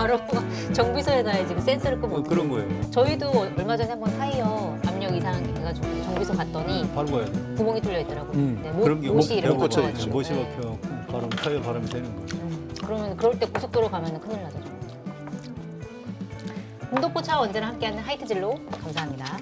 바로 정비소에 가야지 그 센서를 끄면 그런 거예요. 저희도 얼마 전에 한번 타이어 압력 이상 해가지고 정비소 갔더니 바로 가야 돼. 구멍이 뚫려 있더라고요. 네, 그런 게 못이 이렇게 꽂혀 꽂혀가지고. 있죠. 못이 네. 박혀갖고 바람 타이어 바람이 되는 거예요. 그러면 그럴 때 고속도로 가면 큰일 나죠. 공덕포차와 언제나 함께하는 하이트진로 감사합니다.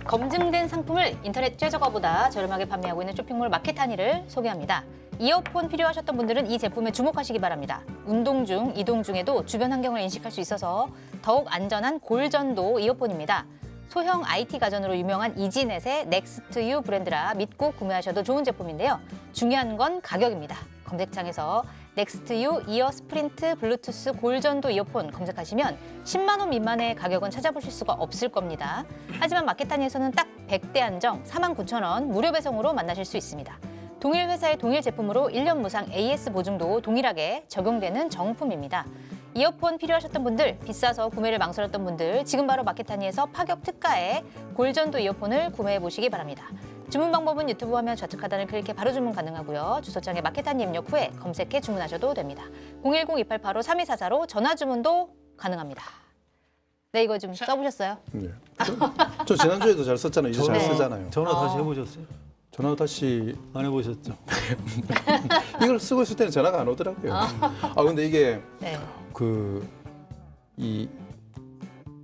검증된 상품을 인터넷 최저가보다 저렴하게 판매하고 있는 쇼핑몰 마켓하니를 소개합니다. 이어폰 필요하셨던 분들은 이 제품에 주목하시기 바랍니다. 운동 중, 이동 중에도 주변 환경을 인식할 수 있어서 더욱 안전한 골전도 이어폰입니다. 소형 IT 가전으로 유명한 이지넷의 넥스트유 브랜드라 믿고 구매하셔도 좋은 제품인데요. 중요한 건 가격입니다. 검색창에서 넥스트유 이어 스프린트 블루투스 골전도 이어폰 검색하시면 10만 원 미만의 가격은 찾아보실 수가 없을 겁니다. 하지만 마켓하니에서는 딱 100대 한정 49,000원 무료 배송으로 만나실 수 있습니다. 동일 회사의 동일 제품으로 1년 무상 AS 보증도 동일하게 적용되는 정품입니다. 이어폰 필요하셨던 분들, 비싸서 구매를 망설였던 분들 지금 바로 마켓하니에서 파격 특가에 골전도 이어폰을 구매해 보시기 바랍니다. 주문 방법은 유튜브 화면 좌측 하단을 클릭해 바로 주문 가능하고요. 주소창에 마켓하니 입력 후에 검색해 주문하셔도 됩니다. 010-2885-3244로 전화 주문도 가능합니다. 네, 이거 좀 써보셨어요? 네. 저 지난주에도 잘 썼잖아요. 이제 잘 네. 쓰잖아요. 전화 다시 해보셨어요? 전화 다시 안 해보셨죠? 이걸 쓰고 있을 때는 전화가 안 오더라고요. 아 근데 이게 네. 이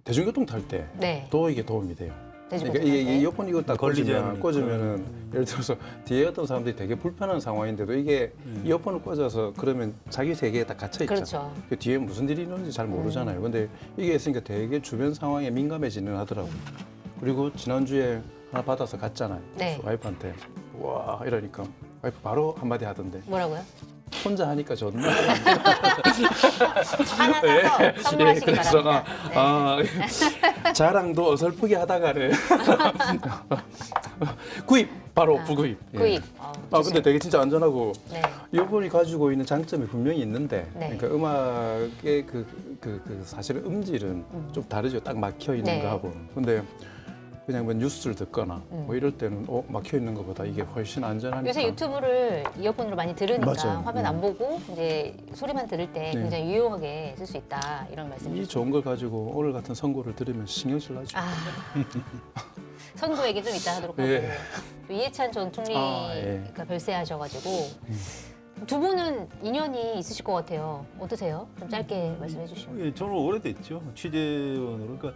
대중교통 탈 때도 네. 이게 도움이 돼요. 대중교통 그러니까 이게 탈 때. 이어폰 이거 딱 걸리지 꽂으면 않으니까. 꽂으면은 예를 들어서 뒤에 어떤 사람들이 되게 불편한 상황인데도 이게 이어폰을 꽂아서 그러면 자기 세계에 딱 갇혀 있잖아요. 그렇죠. 그 뒤에 무슨 일이 있는지 잘 모르잖아요. 근데 이게 있으니까 되게 주변 상황에 민감해지는 하더라고요. 그리고 지난주에 하나 받아서 갔잖아요. 네. 와이프한테 와 이러니까 와이프 바로 한마디 하던데 뭐라고요? 혼자 하니까 좋네. 하나 사서 선물하시기 그래서 바랍니다. 자랑도 어설프게 하다가는 구입 바로 부구입. 예. 구입. 근데 되게 진짜 안전하고 네. 이어폰이 가지고 있는 장점이 분명히 있는데 네. 그러니까 음악의 그 사실은 음질은 좀 다르죠. 딱 막혀 있는 네. 거하고. 근데 그냥 뭐 뉴스를 듣거나 뭐 이럴 때는 막혀 있는 것보다 이게 훨씬 안전하니까. 요새 유튜브를 이어폰으로 많이 들으니까 맞아요. 화면 안 보고 이제 소리만 들을 때 네. 굉장히 유용하게 쓸 수 있다 이런 이 말씀이시죠. 좋은 걸 가지고 오늘 같은 선고를 들으면 신경질 나죠. 아, 선거 얘기 좀 이따 하도록 하고 예. 또 이해찬 전 총리가 예. 별세하셔가지고 두 분은 인연이 있으실 것 같아요. 어떠세요? 좀 짧게 말씀해 주시면. 예, 저는 오래됐죠. 취재원으로. 그러니까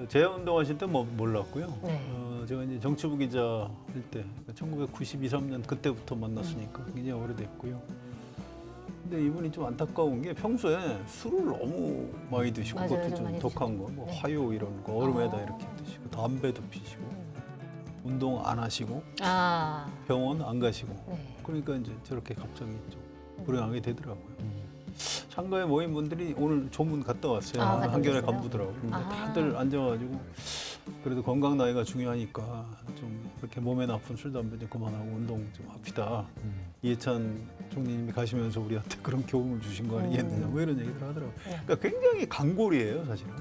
재야운동 하실 때 뭐 몰랐고요. 네. 제가 이제 정치부 기자 할 때 1992, 3년 그때부터 만났으니까 굉장히 오래됐고요. 근데 이분이 좀 안타까운 게 평소에 술을 너무 많이 드시고 맞아요, 그것도 좀 좀 많이 독한 거, 뭐 네. 화요 이런 거 얼음에다 이렇게 드시고 담배도 피시고 운동 안 하시고 아, 병원 안 가시고 네. 그러니까 이제 저렇게 갑자기 좀 불행하게 되더라고요. 창가에 모인 분들이 오늘 조문 갔다 왔어요. 아, 갔다 한겨레 오셨어요? 간부더라고. 아. 다들 앉아가지고 그래도 건강 나이가 중요하니까 좀 그렇게 몸에 나쁜 술 담배 좀 그만하고 운동 좀 합시다. 이해찬 총리님이 가시면서 우리한테 그런 교훈을 주신 거 아니겠느냐 뭐 이런 얘기들 하더라고요. 네. 그러니까 굉장히 강골이에요 사실은.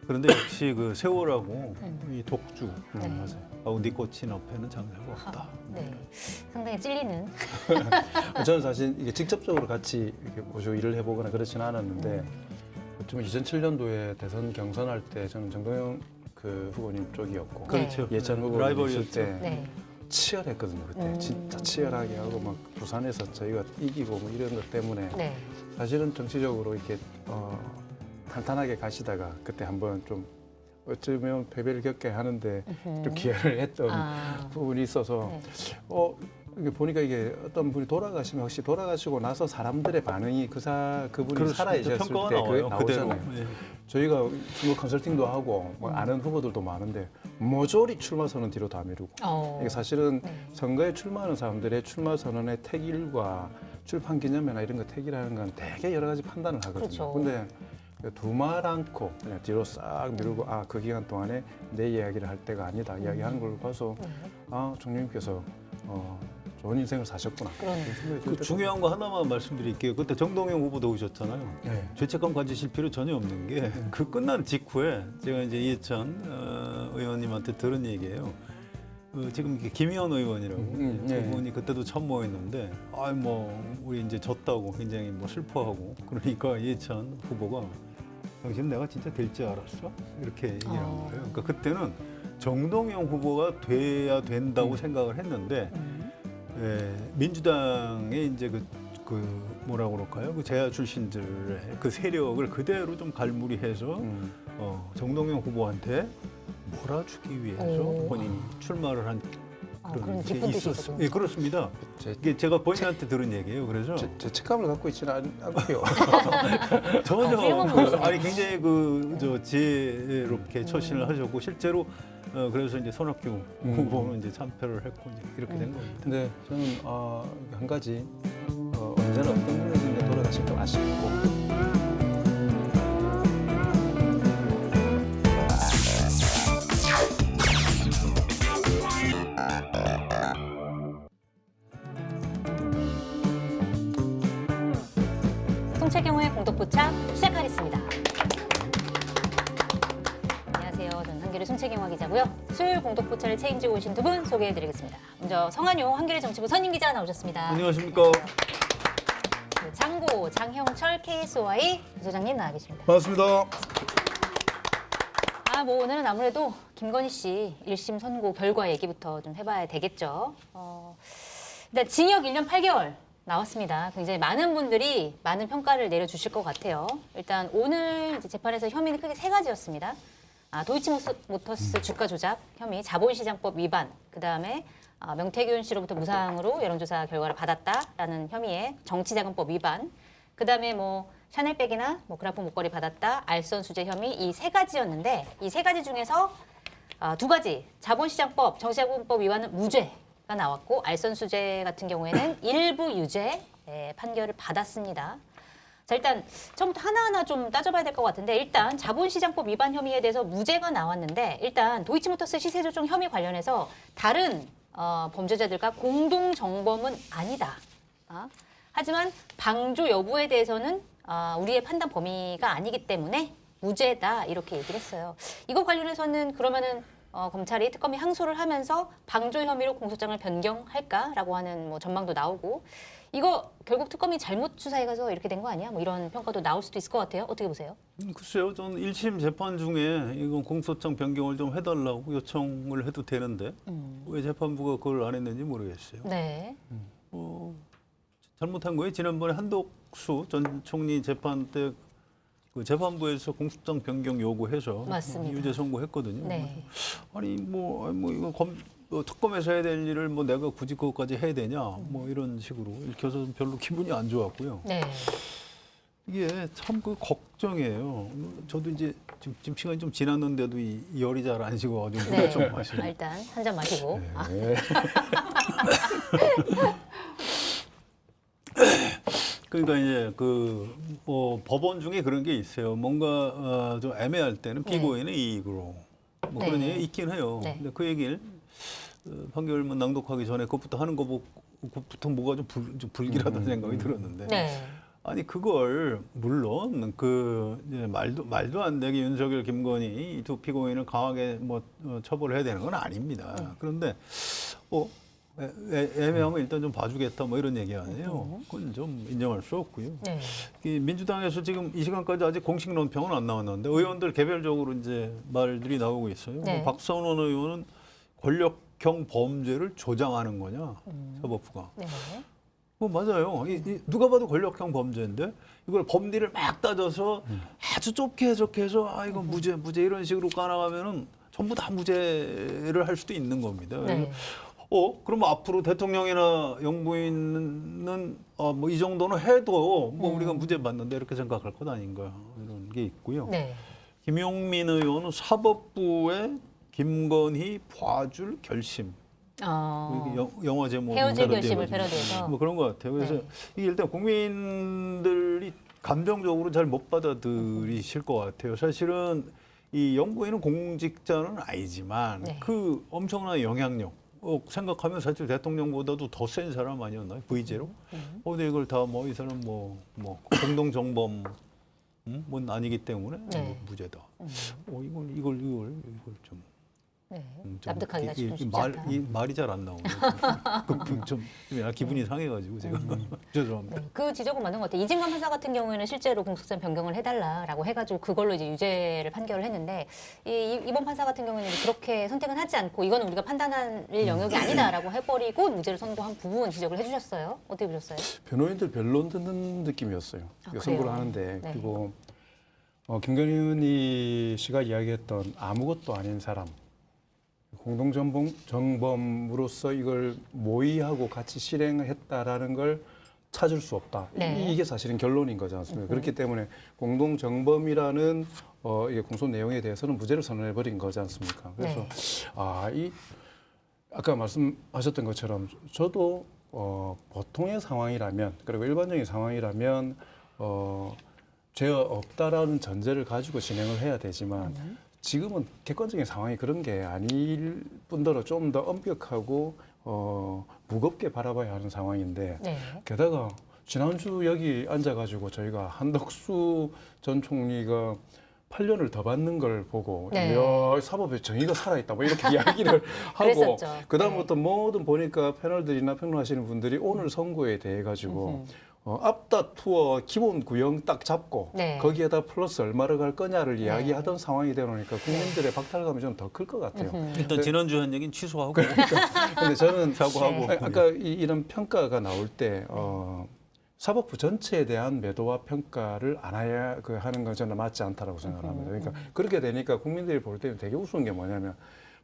그런데 역시 그 세월하고 이 독주 네. 맞아요. 하고 니코틴 앞에는 장사가 없다. 네. 상당히 찔리는. 저는 사실 이게 직접적으로 같이 이렇게 모시고 일을 해보거나 그렇지는 않았는데 좀 2007년도에 대선 경선할 때 저는 정동영 그 후보님 쪽이었고 그렇죠. 예찬 후보님 있을 라이벌이었죠. 때 네. 치열했거든요. 그때 진짜 치열하게 하고 막 부산에서 저희가 이기고 뭐 이런 것 때문에 네. 사실은 정치적으로 이렇게 탄탄하게 가시다가 그때 한번 좀 어쩌면 패배를 겪게 하는데 좀 기여를 했던 아. 부분이 있어서 네. 이게 보니까 이게 어떤 분이 돌아가시면 혹시 돌아가시고 나서 사람들의 반응이 그분이 그렇습니다. 살아계셨을 평가가 때 그게 나와요. 그대로. 나오잖아요. 예. 저희가 뭐 컨설팅도 하고 뭐 아는 후보들도 많은데 모조리 출마 선언 뒤로 다 미루고 이게 사실은 네. 선거에 출마하는 사람들의 출마 선언의 택일과 출판 기념회나 이런 거 택이라는 건 되게 여러 가지 판단을 하거든요. 그렇죠. 근데 두말 않고 그냥 뒤로 싹 미루고 그 기간 동안에 내 이야기를 할 때가 아니다 이야기하는 걸 봐서 총리님께서 좋은 인생을 사셨구나. 그러네. 그런 생각이 그 들더라고요. 중요한 거 하나만 말씀드릴게요. 그때 정동영 후보도 오셨잖아요. 네. 죄책감 가지실 필요 전혀 없는 게 그 끝난 직후에 제가 이제 이해찬 의원님한테 들은 얘기예요. 지금 이게 김희원 의원이라고 네. 그분이 그때도 참모였는데 뭐 우리 이제 졌다고 굉장히 뭐 슬퍼하고 그러니까 이해찬 후보가 당신 내가 진짜 될 줄 알았어? 이렇게 얘기를 한 거예요. 그러니까 그때는 정동영 후보가 돼야 된다고 생각을 했는데 민주당의 이제 그 뭐라고 그럴까요? 그 재야 출신들의 그 세력을 그대로 좀 갈무리해서 정동영 후보한테 몰아주기 위해서 오. 본인이 출마를 한 그런 게 깊은 뜻이 있었어요. 있었군요. 예, 그렇습니다. 이게 제가 본인한테 들은 얘기예요. 그래서 제 책감을 갖고 있지는 않고요. 전혀 훌륭한 분이시네요. 아니 굉장히 저 지혜롭게 처신을 하셨고 실제로 그래서 이제 손학규 후보는 이제 참패를 했고 이제 이렇게 된 겁니다. 근데 저는 한 가지 언제나 어떤 분에게 돌아가실 걸 아시고 송채경호의 공덕포차 시작하겠습니다. 안녕하세요. 저는 한겨레 송채경화 기자고요. 수요일 공덕포차를 책임지고 오신 두 분 소개해드리겠습니다. 먼저 성한용 한겨레 정치부 선임 기자 나오셨습니다. 안녕하십니까? 네, 장고 장형철 KSOI 부소장님 나와 계십니다. 반갑습니다. 뭐 오늘은 아무래도 김건희 씨 1심 선고 결과 얘기부터 좀 해봐야 되겠죠. 일단 징역 1년 8개월 나왔습니다. 굉장히 많은 분들이 많은 평가를 내려주실 것 같아요. 일단 오늘 이제 재판에서 혐의는 크게 세 가지였습니다. 도이치모터스 주가 조작 혐의, 자본시장법 위반, 그다음에 명태균 씨로부터 무상으로 여론조사 결과를 받았다라는 혐의의 정치자금법 위반, 그다음에 샤넬백이나 그라프 목걸이 받았다, 알선 수재 혐의 이 세 가지였는데 이 세 가지 중에서 두 가지 자본시장법, 정치자금법 위반은 무죄가 나왔고 알선 수재 같은 경우에는 일부 유죄 판결을 받았습니다. 자, 일단 처음부터 하나하나 좀 따져봐야 될 것 같은데 일단 자본시장법 위반 혐의에 대해서 무죄가 나왔는데 일단 도이치모터스 시세 조정 혐의 관련해서 다른 범죄자들과 공동 정범은 아니다. 하지만 방조 여부에 대해서는 우리의 판단 범위가 아니기 때문에 무죄다 이렇게 얘기를 했어요. 이거 관련해서는 그러면은 검찰이 특검이 항소를 하면서 방조 혐의로 공소장을 변경할까라고 하는 전망도 나오고 이거 결국 특검이 잘못 수사해 가서 이렇게 된 거 아니야? 이런 평가도 나올 수도 있을 것 같아요. 어떻게 보세요? 글쎄요, 저는 1심 재판 중에 이건 공소장 변경을 좀 해달라고 요청을 해도 되는데 왜 재판부가 그걸 안 했는지 모르겠어요. 네. 잘못한 거예요. 지난번에 한덕수 전 총리 재판 때 그 재판부에서 공소장 변경 요구해서 맞습니다. 유죄 선고했거든요. 네. 아니 이거 특검에서 해야 될 일을 내가 굳이 그것까지 해야 되냐 이런 식으로 읽혀서 별로 기분이 안 좋았고요. 네. 이게 참 걱정이에요. 저도 이제 지금 시간이 좀 지났는데도 이 열이 잘 안 식어가지고 네. 좀 마시고. 일단 한 잔 마시고. 네. 그러니까 이제 법원 중에 그런 게 있어요. 뭔가 좀 애매할 때는 피고인의 이익으로 네. 그런 얘기 있긴 해요. 네. 근데 그 얘기를 판결 낭독하기 전에 그것부터 하는 거 보고 그것부터 뭐가 좀 불길하다는 생각이 들었는데. 네. 아니 그걸 물론 이제 말도 안 되게 윤석열, 김건희 이 두 피고인을 강하게 처벌을 해야 되는 건 아닙니다. 그런데 애매하면 일단 좀 봐주겠다 이런 얘기 아니에요. 그건 좀 인정할 수 없고요. 네. 이 민주당에서 지금 이 시간까지 아직 공식 논평은 안 나왔는데 의원들 개별적으로 이제 말들이 나오고 있어요. 네. 박선원 의원은 권력형 범죄를 조장하는 거냐 사법부가. 네. 맞아요. 누가 봐도 권력형 범죄인데 이걸 법리를 막 따져서 아주 좁게 해석해서 이건 무죄 이런 식으로 까나가면은 전부 다 무죄를 할 수도 있는 겁니다. 네. 그럼 앞으로 대통령이나 영부인은 이 정도는 해도 우리가 무죄 받는데 이렇게 생각할 것 아닌가 이런 게 있고요. 네. 김용민 의원은 사법부의 김건희 봐줄 결심. 영화 제목 헤어질 결심을 패러디해서 그런 것 같아요. 그래서 네. 이게 일단 국민들이 감정적으로 잘 못 받아들이실 것 같아요. 사실은 이 영부인은 공직자는 아니지만 네. 그 엄청난 영향력 생각하면 사실 대통령보다도 더 센 사람 아니었나요? V제로? 근데 이걸 다 이 사람 공동 정범 아니기 때문에 네. 무죄다. 이걸 좀 네. 좀 납득하기가 좀 쉽지 말, 않다. 말이 잘 안 나오네요. 좀 기분이 상해가지고 제가 죄송합니다. 네, 그 지적은 맞는 것 같아요. 이진관 판사 같은 경우에는 실제로 공소장 변경을 해달라라고 해가지고 그걸로 이제 유죄를 판결을 했는데 이번 판사 같은 경우에는 그렇게 선택은 하지 않고 이거는 우리가 판단할 영역이 아니다라고 해버리고 무죄를 선고한 부분 지적을 해주셨어요. 어떻게 보셨어요? 변호인들 변론 듣는 느낌이었어요. 아, 선고를 그래요? 하는데 네. 그리고 김건희 씨가 이야기했던 아무것도 아닌 사람, 공동정범으로서 이걸 모의하고 같이 실행했다라는 걸 찾을 수 없다. 네. 이게 사실은 결론인 거지 않습니까? 그렇기 때문에 공동정범이라는 이게 공소 내용에 대해서는 무죄를 선언해 버린 거지 않습니까? 그래서 네. 아까 말씀하셨던 것처럼 저도 보통의 상황이라면 그리고 일반적인 상황이라면 죄가 없다라는 전제를 가지고 진행을 해야 되지만 지금은 객관적인 상황이 그런 게 아닐 뿐더러 좀 더 엄격하고 무겁게 바라봐야 하는 상황인데 네. 게다가 지난주 여기 앉아가지고 저희가 한덕수 전 총리가 8년을 더 받는 걸 보고 네. 이야, 사법에 정의가 살아있다 뭐 이렇게 이야기를 하고 그랬었죠. 그다음부터 뭐든 보니까 패널들이나 평론하시는 분들이 오늘 선고에 대해 가지고 앞다투어 기본 구형 딱 잡고 네. 거기에다 플러스 얼마를 갈 거냐를 이야기하던 상황이 되놓으니까 국민들의 박탈감이 좀 더 클 것 같아요. 일단 지난주 한 얘기는 취소하고 근데 저는 사과하고 네. 아까 이런 평가가 나올 때 사법부 전체에 대한 매도와 평가를 안 해야 하는 건 저는 맞지 않다라고 생각을 합니다. 그러니까 그렇게 되니까 국민들이 볼 때는 되게 우스운 게 뭐냐면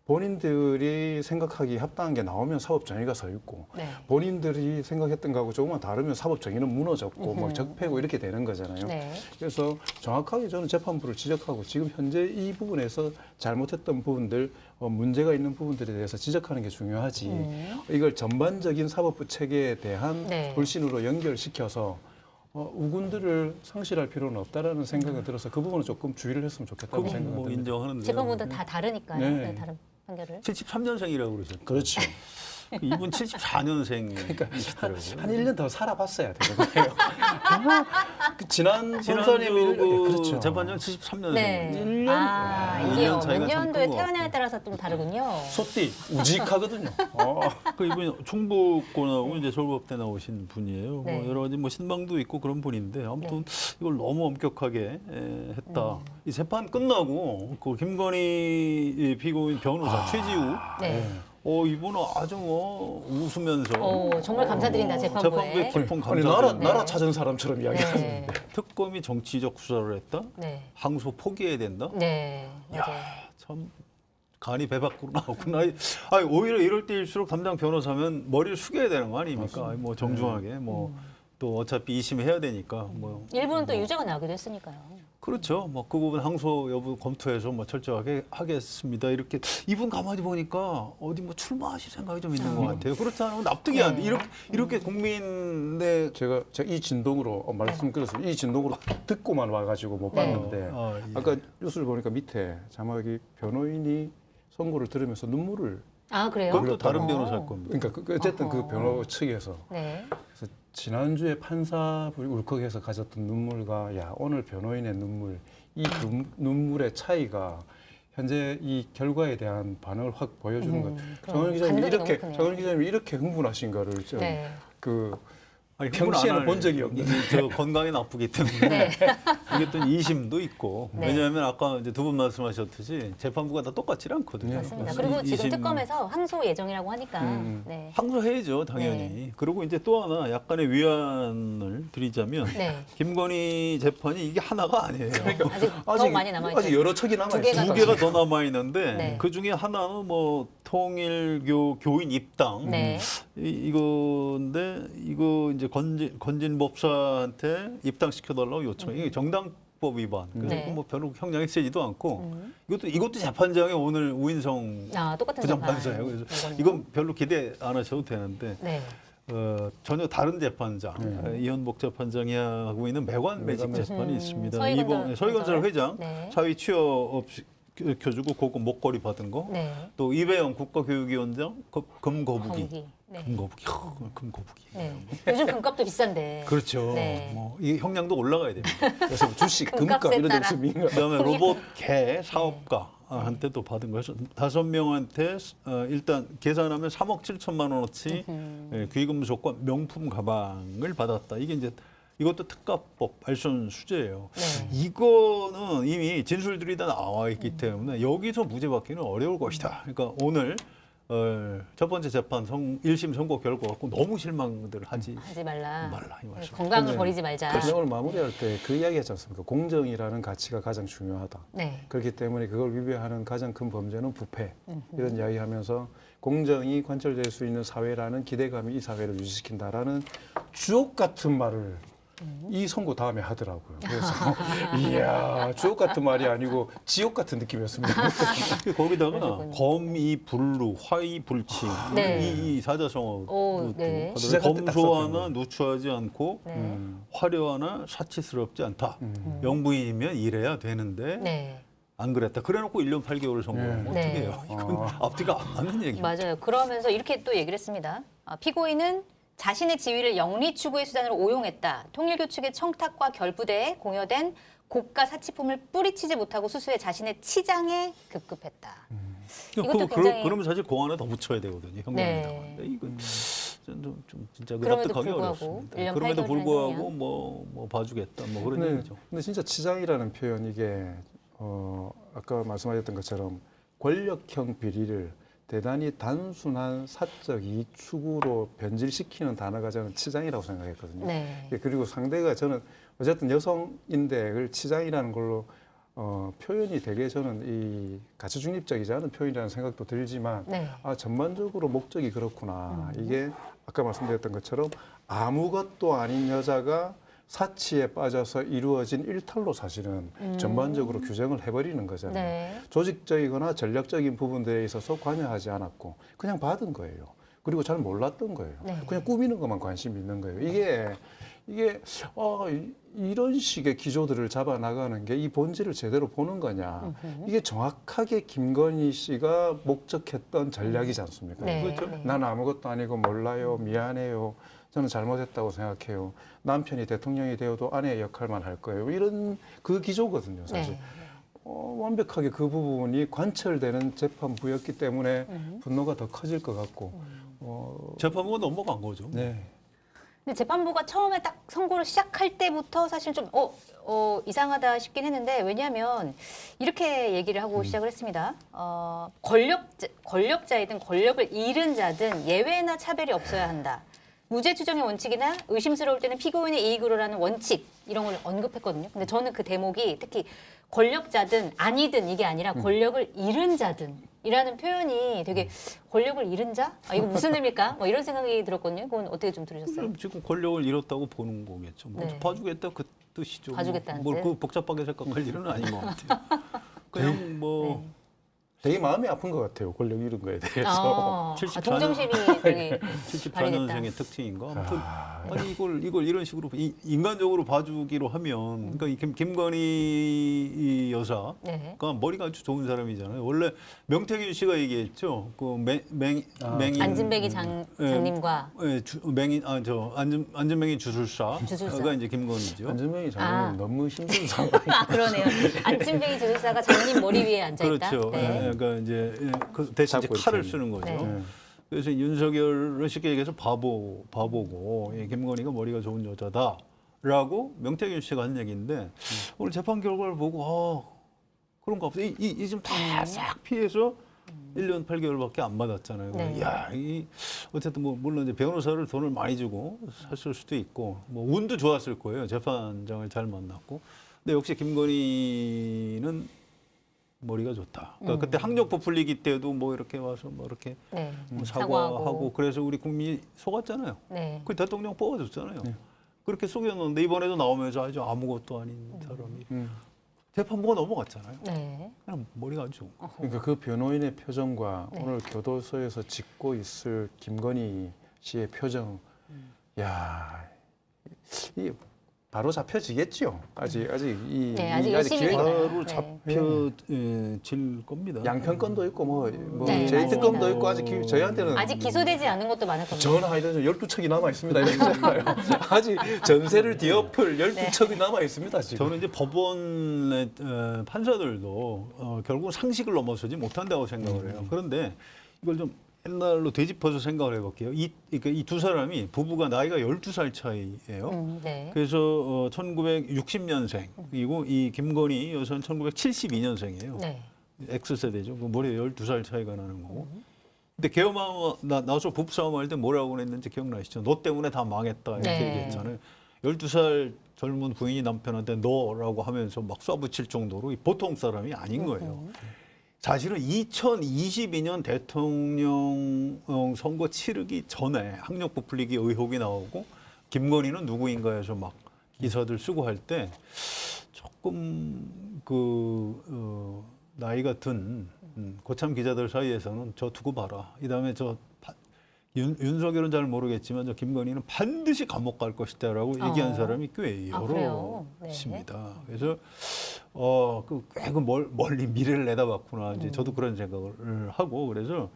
본인들이 생각하기 합당한 게 나오면 사법 정의가 서 있고 네. 본인들이 생각했던 거하고 조금만 다르면 사법 정의는 무너졌고 뭐 적폐고 이렇게 되는 거잖아요. 네. 그래서 정확하게 저는 재판부를 지적하고 지금 현재 이 부분에서 잘못했던 부분들, 문제가 있는 부분들에 대해서 지적하는 게 중요하지. 이걸 전반적인 사법부 체계에 대한 네. 불신으로 연결시켜서 우군들을 상실할 필요는 없다라는 생각이 들어서 그 부분은 조금 주의를 했으면 좋겠다고 그건 생각합니다. 뭐 인정하는데 재판부는 다 다르니까요. 네. 네, 다른 판결을. 73년생이라고 그러셨죠. 그렇죠. 이분 74년생이시더라고요. 한 1년 더 살아봤어야 되는 거예요. 지난 지난주 검사님이 그 재판장 73년생. 네. 일 년? 아, 일 이게요. 년 차이가 몇 참 년도에 큰것 태어나에 같고. 따라서 좀 다르군요. 소띠 우직하거든요. 그 이분이 충북고 나오고 이제 서울법대 나오신 분이에요. 네. 뭐 여러 가지 뭐 신방도 있고 그런 분인데 아무튼 이걸 너무 엄격하게 했다. 이 재판 끝나고 그 김건희 피고인 변호사 최지우 네. 이분은 아주 뭐 웃으면서 정말 감사드린다, 재판부에. 재판부에 깊은 아니 감사를 나라 네. 찾은 사람처럼 이야기하는데. 네. 특검이 정치적 수사를 했다. 네. 항소 포기해야 된다. 네. 맞아요. 참 간이 배 밖으로 나오구나. 아니, 오히려 이럴 때일수록 담당 변호사면 머리를 숙여야 되는 거 아닙니까? 뭐 정중하게 뭐 또 어차피 2심 해야 되니까 뭐 일부는 또 유죄가 나오기도 했으니까요. 그렇죠. 뭐 그 부분 항소 여부 검토해서 뭐 철저하게 하겠습니다. 이렇게 이분 가만히 보니까 어디 뭐 출마하실 생각이 좀 있는 것 같아요. 그렇지 않으면 납득이 안 돼. 이렇게 국민의 제가 이 진동으로 말씀드렸어요. 이 진동으로 듣고만 와가지고 못 네. 봤는데 아까 뉴스를 보니까 밑에 자막이 변호인이 선고를 들으면서 눈물을 아, 그래요? 그것도 다른 변호사일 겁니다. 그러니까 어쨌든 그 어허. 변호 측에서 네. 그래서 지난주에 판사분이 울컥해서 가졌던 눈물과 야 오늘 변호인의 눈물 이 눈물의 차이가 현재 이 결과에 대한 반응을 확 보여주는 것 같아요. 그럼 정원 기자님이 이렇게 흥분하신 거를 좀 네. 아니, 평시에는 본 적이 없는. 저 건강에 나쁘기 때문에 네. 이게 또 2심도 있고 네. 왜냐하면 아까 이제 두 분 말씀하셨듯이 재판부가 다 똑같지 않거든요. 맞습니다. 그래서 그리고 지금 2심 특검에서 항소 예정이라고 하니까. 네. 항소해야죠, 당연히. 네. 그리고 이제 또 하나 약간의 위안을 드리자면 네. 김건희 재판이 이게 하나가 아니에요. 아직 더 많이 남아있죠. 아직 여러 척이 남아 두 개가 있어요. 두 개가 더 남아 있는데 네. 그 중에 하나는 뭐 통일교 교인 입당 네. 이건데 이거 이제 건진 법사한테 입당시켜달라고 요청. 이게 정당법 위반. 그래서 네. 뭐 별로 형량이 세지도 않고 이것도 재판장에 오늘 우인성 똑같은 부장판사예요. 그래서 재판. 이건 별로 기대 안 하셔도 되는데 네. 전혀 다른 재판장 이현복 재판장이 하고 있는 매관 매직 재판이 있습니다. 서희건설 회장 네. 사위 취업 없이 켜주고 그거 목걸이 받은 거. 네. 또 이배영 국가교육위원장 금거북이. 거북이. 네. 금거북이. 금거북이. 네. 요즘 금값도 비싼데. 그렇죠. 네. 뭐 이 형량도 올라가야 됩니다. 그래서 주식, 금값에 금값 이런 따라. 데서 민감. 그다음에 로봇 개 사업가 한테도 받은 거죠. 5명한테 일단 계산하면 3억 7천만 원어치 귀금 조건 명품 가방을 받았다. 이게 이제 이것도 특가법 발선 수재예요. 네. 이거는 이미 진술들이 다 나와 있기 때문에 여기서 무죄 받기는 어려울 것이다. 그러니까 오늘 첫 번째 재판 1심 선고 결과 갖고 너무 실망들 하지 말라. 이 말씀. 건강을 근데 버리지 말자. 결정을 마무리할 때 그 이야기 했지 않습니까? 공정이라는 가치가 가장 중요하다. 네. 그렇기 때문에 그걸 위배하는 가장 큰 범죄는 부패. 이런 이야기하면서 공정이 관철될 수 있는 사회라는 기대감이 이 사회를 유지시킨다라는 주옥 같은 말을 이 선고 다음에 하더라고요. 그래서 이야 주옥 같은 말이 아니고 지옥 같은 느낌이었습니다. 거기다가 그러시군요. 검이 불루, 화이 불칭 네. 이 사자성어 네. 시작할 때딱 썼던 검소하나 거. 누추하지 않고 네. 화려하나 사치스럽지 않다. 영부인이면 이래야 되는데 네. 안 그랬다. 그래놓고 1년 8개월을 선고하면 네. 어떻게 해요? 이건 앞뒤가 안 맞는 얘기입니다. 맞아요. 그러면서 이렇게 또 얘기를 했습니다. 피고인은 자신의 지위를 영리 추구의 수단으로 오용했다. 통일교 측의 청탁과 결부대에 공여된 고가 사치품을 뿌리치지 못하고 수수해 자신의 치장에 급급했다. 이것도 굉장히- 그러면 사실 공 하나 더 붙여야 되거든요. 형량에다가. 네. 근데 이건 좀 진짜 그럼에도 납득하기 불구하고 어렵습니다. 1년 그럼에도 8개월이라는 불구하고 형량. 뭐 봐주겠다 뭐 그런 근데, 얘기죠. 근데 진짜 치장이라는 표현 이게 아까 말씀하셨던 것처럼 권력형 비리를 대단히 단순한 사적 이익 추구로 변질시키는 단어가 저는 치장이라고 생각했거든요. 네. 그리고 상대가 저는 어쨌든 여성인데 그걸 치장이라는 걸로 표현이 되게 저는 이 가치 중립적이지 않은 표현이라는 생각도 들지만 네. 전반적으로 목적이 그렇구나. 이게 아까 말씀드렸던 것처럼 아무것도 아닌 여자가 사치에 빠져서 이루어진 일탈로 사실은 전반적으로 규정을 해버리는 거잖아요. 네. 조직적이거나 전략적인 부분들에 있어서 관여하지 않았고 그냥 받은 거예요. 그리고 잘 몰랐던 거예요. 네. 그냥 꾸미는 것만 관심이 있는 거예요. 이게 이런 식의 기조들을 잡아 나가는 게 이 본질을 제대로 보는 거냐. 이게 정확하게 김건희 씨가 목적했던 전략이지 않습니까? 네. 그렇죠. 네. 난 아무것도 아니고 몰라요. 미안해요. 저는 잘못했다고 생각해요. 남편이 대통령이 되어도 아내의 역할만 할 거예요. 이런 그 기조거든요, 사실. 네. 완벽하게 그 부분이 관철되는 재판부였기 때문에 분노가 더 커질 것 같고. 재판부가 넘어간 거죠. 네. 근데 재판부가 처음에 딱 선고를 시작할 때부터 사실 좀 이상하다 싶긴 했는데 왜냐하면 이렇게 얘기를 하고 시작을 했습니다. 권력자이든 권력을 잃은 자든 예외나 차별이 없어야 한다. 무죄 추정의 원칙이나 의심스러울 때는 피고인의 이익으로라는 원칙 이런 걸 언급했거든요. 근데 저는 그 대목이 특히 권력자든 아니든 이게 아니라 권력을 잃은 자든이라는 표현이 되게 권력을 잃은 자? 이거 무슨 의미일까? 뭐 이런 생각이 들었거든요. 그건 어떻게 좀 들으셨어요? 그럼 지금 권력을 잃었다고 보는 거겠죠. 뭐 네. 봐주겠다 그 뜻이죠. 봐주겠다는 뭘 뜻? 그 복잡하게 생각할 일은 아닌 것 같아요. 그냥 뭐 네. 되게 마음이 아픈 것 같아요. 권력 잃은 거에 대해서. 74 동정심이 되게 74년생의 특징인가? 아무튼 아니 이걸 이런 식으로 인간적으로 봐주기로 하면 그러니까 이 김건희 이 여사가 네. 머리가 아주 좋은 사람이잖아요. 원래 명태균 씨가 얘기했죠. 그 맹인 안진뱅이 장님과 맹인 안진뱅이 주술사가 주술사. 이제 김건희죠. 안전명이 장님 너무 힘든 상황. 그러네요. 안진뱅이 주술사가 장님 머리 위에 앉아있다. 그렇죠. 네. 그러니까 이제 그 대신 이제 잡고 칼을 이렇게. 쓰는 거죠. 네. 그래서 윤석열은 쉽게 얘기해서 바보고 김건희가 머리가 좋은 여자다라고 명태균 씨가 한 얘기인데 오늘 재판 결과를 보고 그런가 보다. 이 좀 다 싹 피해서 1년 8개월밖에 안 받았잖아요. 네. 야, 어쨌든 뭐 물론 이제 변호사를 돈을 많이 주고 샀을 수도 있고 뭐 운도 좋았을 거예요. 재판장을 잘 만났고. 근데 역시 김건희는 머리가 좋다. 그러니까 그때 학력부 풀리기 때도 뭐 이렇게 와서 뭐 이렇게 네. 뭐 사과하고 그래서 우리 국민이 속았잖아요. 네. 그 대통령 뽑아줬잖아요. 그렇게 속였는데 이번에도 나오면서 아주 아무것도 아닌 사람이 재판부가 넘어갔잖아요. 네. 그냥 머리가 아주 좋은 거. 그러니까 그 변호인의 표정과 네. 오늘 교도소에서 짓고 있을 김건희 씨의 표정, 야, 이 바로 잡혀지겠죠. 아직 이 네, 아직 이 열심히 기회가 기다려요. 바로 잡혀질 겁니다. 양평권도 있고 뭐 네, 제이특검도 맞습니다. 있고 아직 저희한테는 아직 기소되지 않은 것도 많을 겁니다. 전화 이런 12척이 남아 있습니다. 이러잖아요. 아직 전세를 뒤엎을 네. 12척이 남아 있습니다, 지금. 저는 이제 법원의 판사들도 결국 상식을 넘어서지 못한다고 생각을 해요. 그런데 이걸 좀 옛날로 되짚어서 생각을 해볼게요. 이 두 사람이 부부가 나이가 12살 차이예요. 네. 그래서 1960년생 그리고 이 김건희 여사는 1972년생이에요. 네. X세대죠. 그 머리에 12살 차이가 나는 거고. 근데 개엄하고 나서 부부싸움 할 때 뭐라고 했는지 기억나시죠? 너 때문에 다 망했다 이렇게 네. 얘기했잖아요. 12살 젊은 부인이 남편한테 너라고 하면서 막 쏴붙일 정도로 보통 사람이 아닌 거예요. 사실은 2022년 대통령 선거 치르기 전에 학력 부풀리기 의혹이 나오고 김건희는 누구인가 해서 막 기사들 쓰고 할 때 조금 나이가 든 고참 기자들 사이에서는 저 두고 봐라. 이다음에 윤석열은 잘 모르겠지만 저 김건희는 반드시 감옥 갈 것이다라고 얘기한 사람이 꽤 그래요? 네. 여럿입니다. 그래서 꽤 멀리 미래를 내다봤구나. 이제 저도 그런 생각을 하고 그래서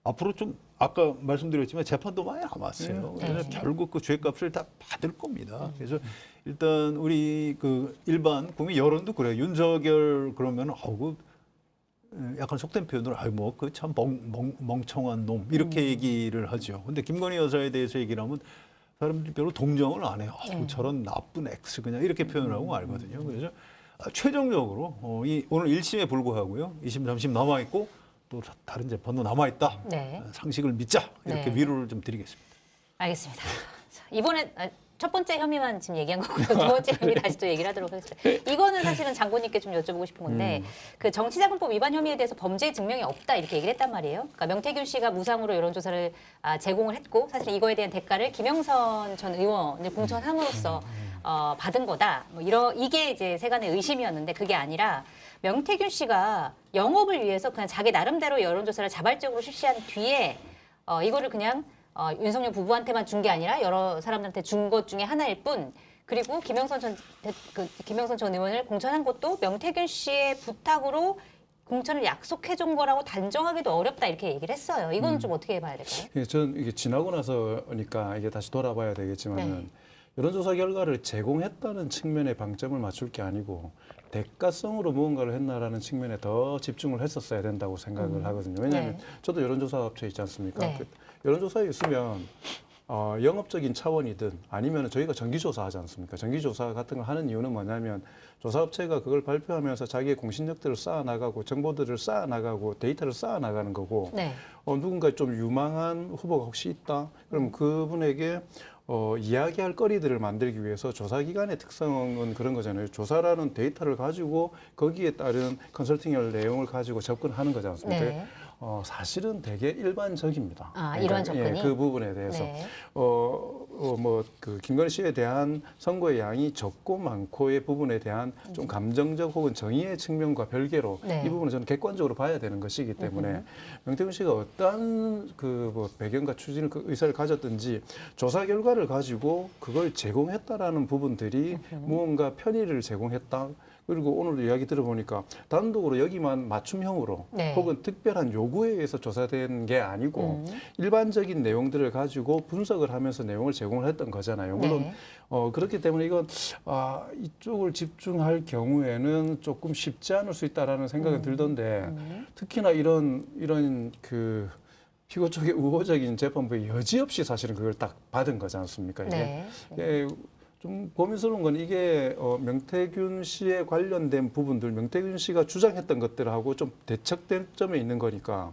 앞으로 좀 아까 말씀드렸지만 재판도 많이 남았어요. 그래서 네. 결국 그 죄값을 다 받을 겁니다. 그래서 일단 우리 그 일반 국민 여론도 그래요. 윤석열 그러면 약간 속된 표현으로 그 참 멍청한 놈 이렇게 얘기를 하죠. 근데 김건희 여사에 대해서 얘기를 하면 사람들이 별로 동정을 안 해요. 저런 나쁜 X 그냥 이렇게 표현을 하고 알거든요. 그래서 최종적으로 오늘 1심에 불구하고요. 2심, 3심 남아 있고 또 다른 재판도 남아 있다. 네. 상식을 믿자 이렇게 네. 위로를 좀 드리겠습니다. 알겠습니다. 자, 이번에 첫 번째 혐의만 지금 얘기한 거고요. 두 번째 혐의 다시 또 얘기를 하도록 하겠습니다. 이거는 사실은 장관님께 좀 여쭤보고 싶은 건데 그 정치자금법 위반 혐의에 대해서 범죄 증명이 없다 이렇게 얘기를 했단 말이에요. 그러니까 명태균 씨가 무상으로 여론조사를 제공을 했고 사실 이거에 대한 대가를 김영선 전 의원을 공천함으로써 받은 거다. 뭐 이게 이제 세간의 의심이었는데 그게 아니라 명태균 씨가 영업을 위해서 그냥 자기 나름대로 여론조사를 자발적으로 실시한 뒤에 이거를 그냥 윤석열 부부한테만 준 게 아니라 여러 사람들한테 준 것 중에 하나일 뿐. 그리고 김영선 전 의원을 공천한 것도 명태균 씨의 부탁으로 공천을 약속해 준 거라고 단정하기도 어렵다 이렇게 얘기를 했어요. 이건 좀 어떻게 봐야 될까요? 저는 이게 지나고 나서니까 이게 다시 돌아봐야 되겠지만은 네. 여론조사 결과를 제공했다는 측면에 방점을 맞출 게 아니고 대가성으로 무언가를 했나라는 측면에 더 집중을 했었어야 된다고 생각을 하거든요. 왜냐하면 네. 저도 여론조사 업체 있지 않습니까? 네. 그 여론조사에 있으면 영업적인 차원이든 아니면 저희가 정기조사 하지 않습니까? 정기조사 같은 걸 하는 이유는 뭐냐면 조사업체가 그걸 발표하면서 자기의 공신력들을 쌓아나가고 정보들을 쌓아나가고 데이터를 쌓아나가는 거고 네. 누군가 좀 유망한 후보가 혹시 있다? 그럼 그분에게 이야기할 거리들을 만들기 위해서 조사기관의 특성은 그런 거잖아요. 조사라는 데이터를 가지고 거기에 따른 컨설팅할 내용을 가지고 접근하는 거지 않습니까? 네. 사실은 되게 일반적입니다. 이런 접근이? 그 부분에 대해서. 네. 그 김건희 씨에 대한 선거의 양이 적고 많고의 부분에 대한 좀 감정적 혹은 정의의 측면과 별개로 네. 이 부분은 저는 객관적으로 봐야 되는 것이기 때문에 명태균 씨가 어떠한 배경과 추진을 의사를 가졌든지 조사 결과를 가지고 그걸 제공했다라는 부분들이 무언가 편의를 제공했다. 그리고 오늘 이야기 들어보니까 단독으로 여기만 맞춤형으로 네. 혹은 특별한 요구에 의해서 조사된 게 아니고 일반적인 내용들을 가지고 분석을 하면서 내용을 제공을 했던 거잖아요. 물론 네. 그렇기 때문에 이건 이쪽을 집중할 경우에는 조금 쉽지 않을 수 있다라는 생각이 들던데 특히나 이런 그 피고 쪽의 우호적인 재판부의 여지없이 사실은 그걸 딱 받은 거지 않습니까? 이게 네. 예, 좀 고민스러운 건 이게 명태균 씨에 관련된 부분들, 명태균 씨가 주장했던 것들하고 좀 대척된 점에 있는 거니까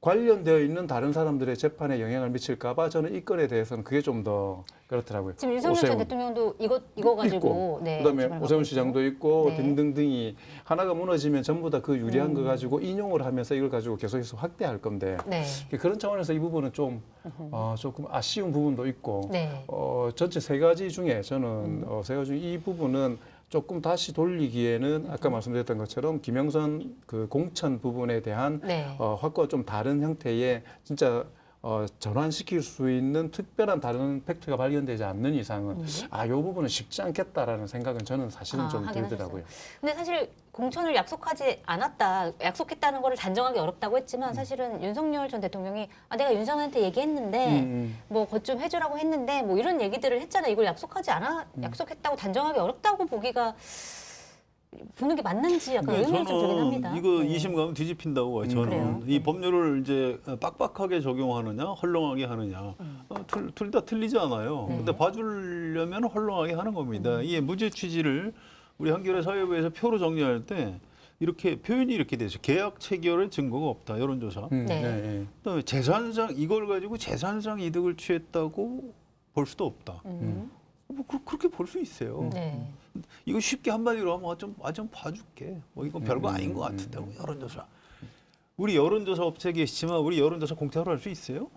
관련되어 있는 다른 사람들의 재판에 영향을 미칠까 봐 저는 이 건에 대해서는 그게 좀 더 그렇더라고요. 지금 윤석열 전 대통령도 이거 가지고 있고, 네, 그다음에 재판을 오세훈 받고 시장도 있고. 있고 네. 등등등이 하나가 무너지면 전부 다 그 유리한 거 가지고 인용을 하면서 이걸 가지고 계속해서 확대할 건데 네. 그런 차원에서 이 부분은 좀 조금 아쉬운 부분도 있고 네. 전체 세 가지 중에 저는 세 가지 중에 이 부분은 조금 다시 돌리기에는 아까 말씀드렸던 것처럼 김영선 그 공천 부분에 대한 네. 확과 좀 다른 형태의 진짜 전환시킬 수 있는 특별한 다른 팩트가 발견되지 않는 이상은 이 부분은 쉽지 않겠다라는 생각은 저는 사실은 좀 하긴 들더라고요. 근데 사실 공천을 약속하지 않았다, 약속했다는 거를 단정하기 어렵다고 했지만 사실은 윤석열 전 대통령이 내가 윤석열한테 얘기했는데 뭐 것 좀 해주라고 했는데 뭐 이런 얘기들을 했잖아요. 이걸 약속했다고 단정하기 어렵다고 보는 게 맞는지 약간 의문점적이긴 합니다. 이거 네. 2심 가면 뒤집힌다고 봐요. 저는 그래요? 이 법률을 이제 빡빡하게 적용하느냐, 헐렁하게 하느냐, 둘 다 틀리지 않아요. 네. 근데 봐주려면 헐렁하게 하는 겁니다. 이게 무죄 취지를 우리 한겨레 사회부에서 표로 정리할 때 이렇게 표현이 이렇게 되죠. 계약 체결의 증거가 없다. 여론조사. 네. 그다음에 재산상 이걸 가지고 재산상 이득을 취했다고 볼 수도 없다. 뭐 그렇게 볼 수 있어요. 네. 이거 쉽게 한마디로 하면 좀 봐줄게. 뭐 이건 별거 아닌 것 같은데 뭐 여론조사. 우리 여론조사 업체 계시지만 우리 여론조사 공짜로 할 수 있어요?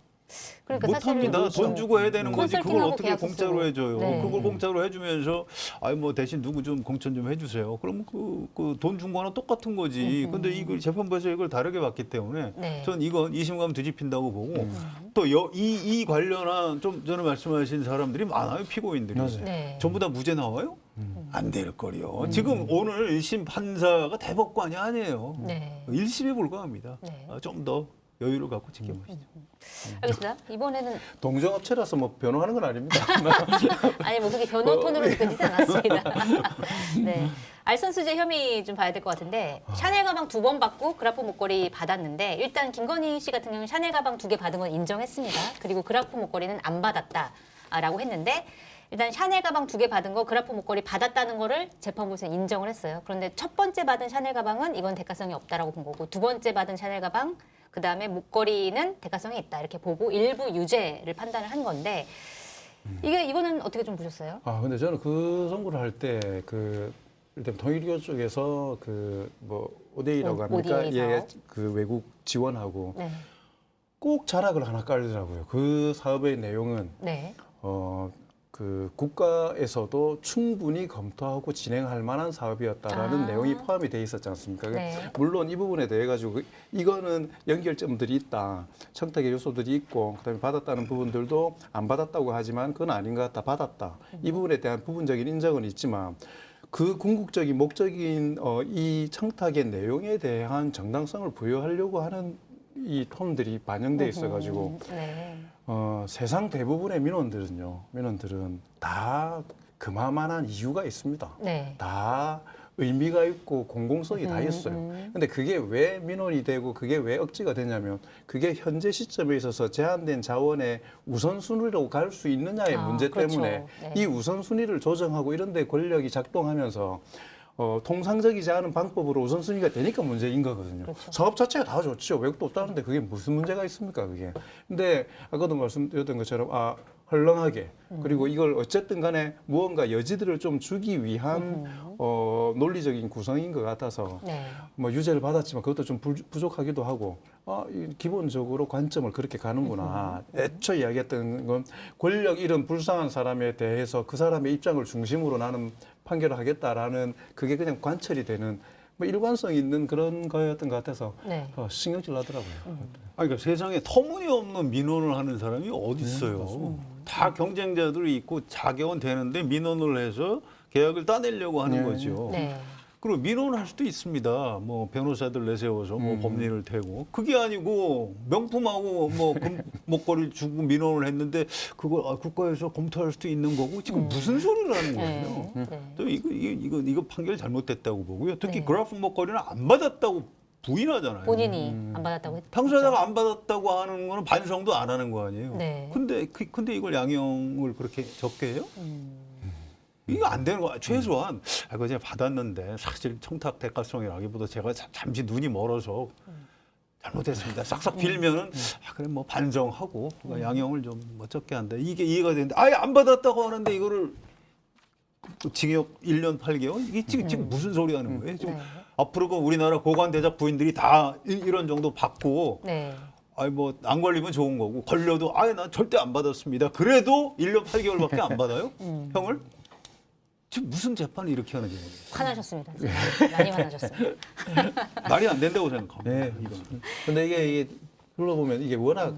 그러니까 못합니다. 사실은 돈 주고 해야 되는 거지. 그걸 컨설팅하고 어떻게 계약서 공짜로 쓰고. 해줘요? 네. 그걸 공짜로 해주면서 뭐 대신 누구 좀 공천 좀 해주세요. 그러면 그 돈 준 거랑 똑같은 거지. 근데 이걸 재판부에서 이걸 다르게 봤기 때문에 네. 전 이건 2심 가면 뒤집힌다고 보고 또 이 관련한 좀 전에 말씀하신 사람들이 많아요. 피고인들이. 맞아요. 네. 전부 다 무죄 나와요? 안 될 거요. 지금 오늘 1심 판사가 대법관이 아니에요. 네. 1심에 불과합니다. 네. 좀 더 여유를 갖고 지켜보시죠. 알겠습니다. 이번에는 동정업체라서 뭐 변호하는 건 아닙니다. 아니 뭐 그게 변호 톤으로 느껴지지 않았습니다. 네, 알선수재 혐의 좀 봐야 될 것 같은데 샤넬 가방 2번 받고 그라프 목걸이 받았는데 일단 김건희 씨 같은 경우는 샤넬 가방 2개 받은 건 인정했습니다. 그리고 그라프 목걸이는 안 받았다라고 했는데 일단 샤넬 가방 2개 받은 거 그라프 목걸이 받았다는 거를 재판부에서 인정을 했어요. 그런데 첫 번째 받은 샤넬 가방은 이건 대가성이 없다라고 본 거고 두 번째 받은 샤넬 가방 그다음에 목걸이는 대가성이 있다 이렇게 보고 일부 유죄를 판단을 한 건데 이거는 어떻게 좀 보셨어요? 근데 저는 그 선고를 할 때 일단 통일교 쪽에서 뭐 ODA라고 합니까? ODA 사업. 그 외국 지원하고 네. 꼭 자락을 하나 깔더라고요. 그 사업의 내용은 네. 그 국가에서도 충분히 검토하고 진행할 만한 사업이었다라는 내용이 포함이 돼 있었지 않습니까? 네. 물론 이 부분에 대해 가지고 이거는 연결점들이 있다, 청탁의 요소들이 있고 그다음에 받았다는 부분들도 안 받았다고 하지만 그건 아닌 것 같다, 받았다. 이 부분에 대한 부분적인 인정은 있지만 그 궁극적인 목적인 이 청탁의 내용에 대한 정당성을 부여하려고 하는 이 톤들이 반영돼 있어가지고. 네. 세상 대부분의 민원들은 다 그만한 이유가 있습니다. 네. 다 의미가 있고 공공성이 다 있어요. 근데 그게 왜 민원이 되고 그게 왜 억지가 되냐면 그게 현재 시점에 있어서 제한된 자원의 우선순위로 갈 수 있느냐의 문제 그렇죠. 때문에 네. 이 우선순위를 조정하고 이런 데 권력이 작동하면서 통상적이지 않은 방법으로 우선순위가 되니까 문제인 거거든요. 그렇죠. 사업 자체가 다 좋죠. 외국도 없다는데 그게 무슨 문제가 있습니까, 그게. 근데 아까도 말씀드렸던 것처럼 헐렁하게 그리고 이걸 어쨌든 간에 무언가 여지들을 좀 주기 위한 논리적인 구성인 것 같아서 네. 뭐 유죄를 받았지만 그것도 좀 부족하기도 하고 기본적으로 관점을 그렇게 가는구나. 애초에 이야기했던 건 권력 이런 불쌍한 사람에 대해서 그 사람의 입장을 중심으로 나는 판결을 하겠다라는 그게 그냥 관철이 되는 뭐 일관성 있는 그런 거였던 것 같아서 네. 신경질 나더라고요. 그러니까 세상에 터무니없는 민원을 하는 사람이 어디 있어요? 다 경쟁자들이 있고 자격은 되는데 민원을 해서 계약을 따내려고 하는 거죠. 네. 그리고 민원할 수도 있습니다. 뭐 변호사들 내세워서 뭐 법리를 대고 그게 아니고 명품하고 뭐 목걸이를 주고 민원을 했는데 그걸 국가에서 검토할 수도 있는 거고 지금 무슨 소리를 하는 거예요? 네. 또 이거 판결 잘못됐다고 보고요. 특히 네. 그라프 목걸이는 안 받았다고 부인하잖아요. 본인이 안 받았다고 했죠. 당사자가 안 받았다고 하는 거는 반성도 안 하는 거 아니에요. 네. 근데 이걸 양형을 그렇게 적게 해요? 이거 안 되는 거야. 최소한 이거 제가 받았는데 사실 청탁 대가성이라기보다 제가 잠시 눈이 멀어서 잘못했습니다. 싹싹 빌면은 그래 뭐 반성하고 양형을 좀 뭐 적게 한다. 이게 이해가 되는데 아예 안 받았다고 하는데 이거를 징역 1년 8개월? 이게 지금 무슨 소리 하는 거예요? 지금 네. 앞으로 그 우리나라 고관대작 부인들이 다 이런 정도 받고 네. 뭐 안 걸리면 좋은 거고 걸려도 난 절대 안 받았습니다. 그래도 1년 8개월밖에 안 받아요? 형을? 지금 무슨 재판을 이렇게 하는지 화나셨습니다. 많이 화나셨어요. 말이 안 된다고 생각합니다. 네. 이건. 근데 이게 불러보면 이게 워낙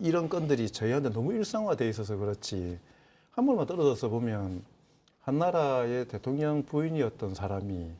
이런 건들이 저희한테 너무 일상화돼 있어서 그렇지 한 번만 떨어져서 보면 한 나라의 대통령 부인이었던 사람이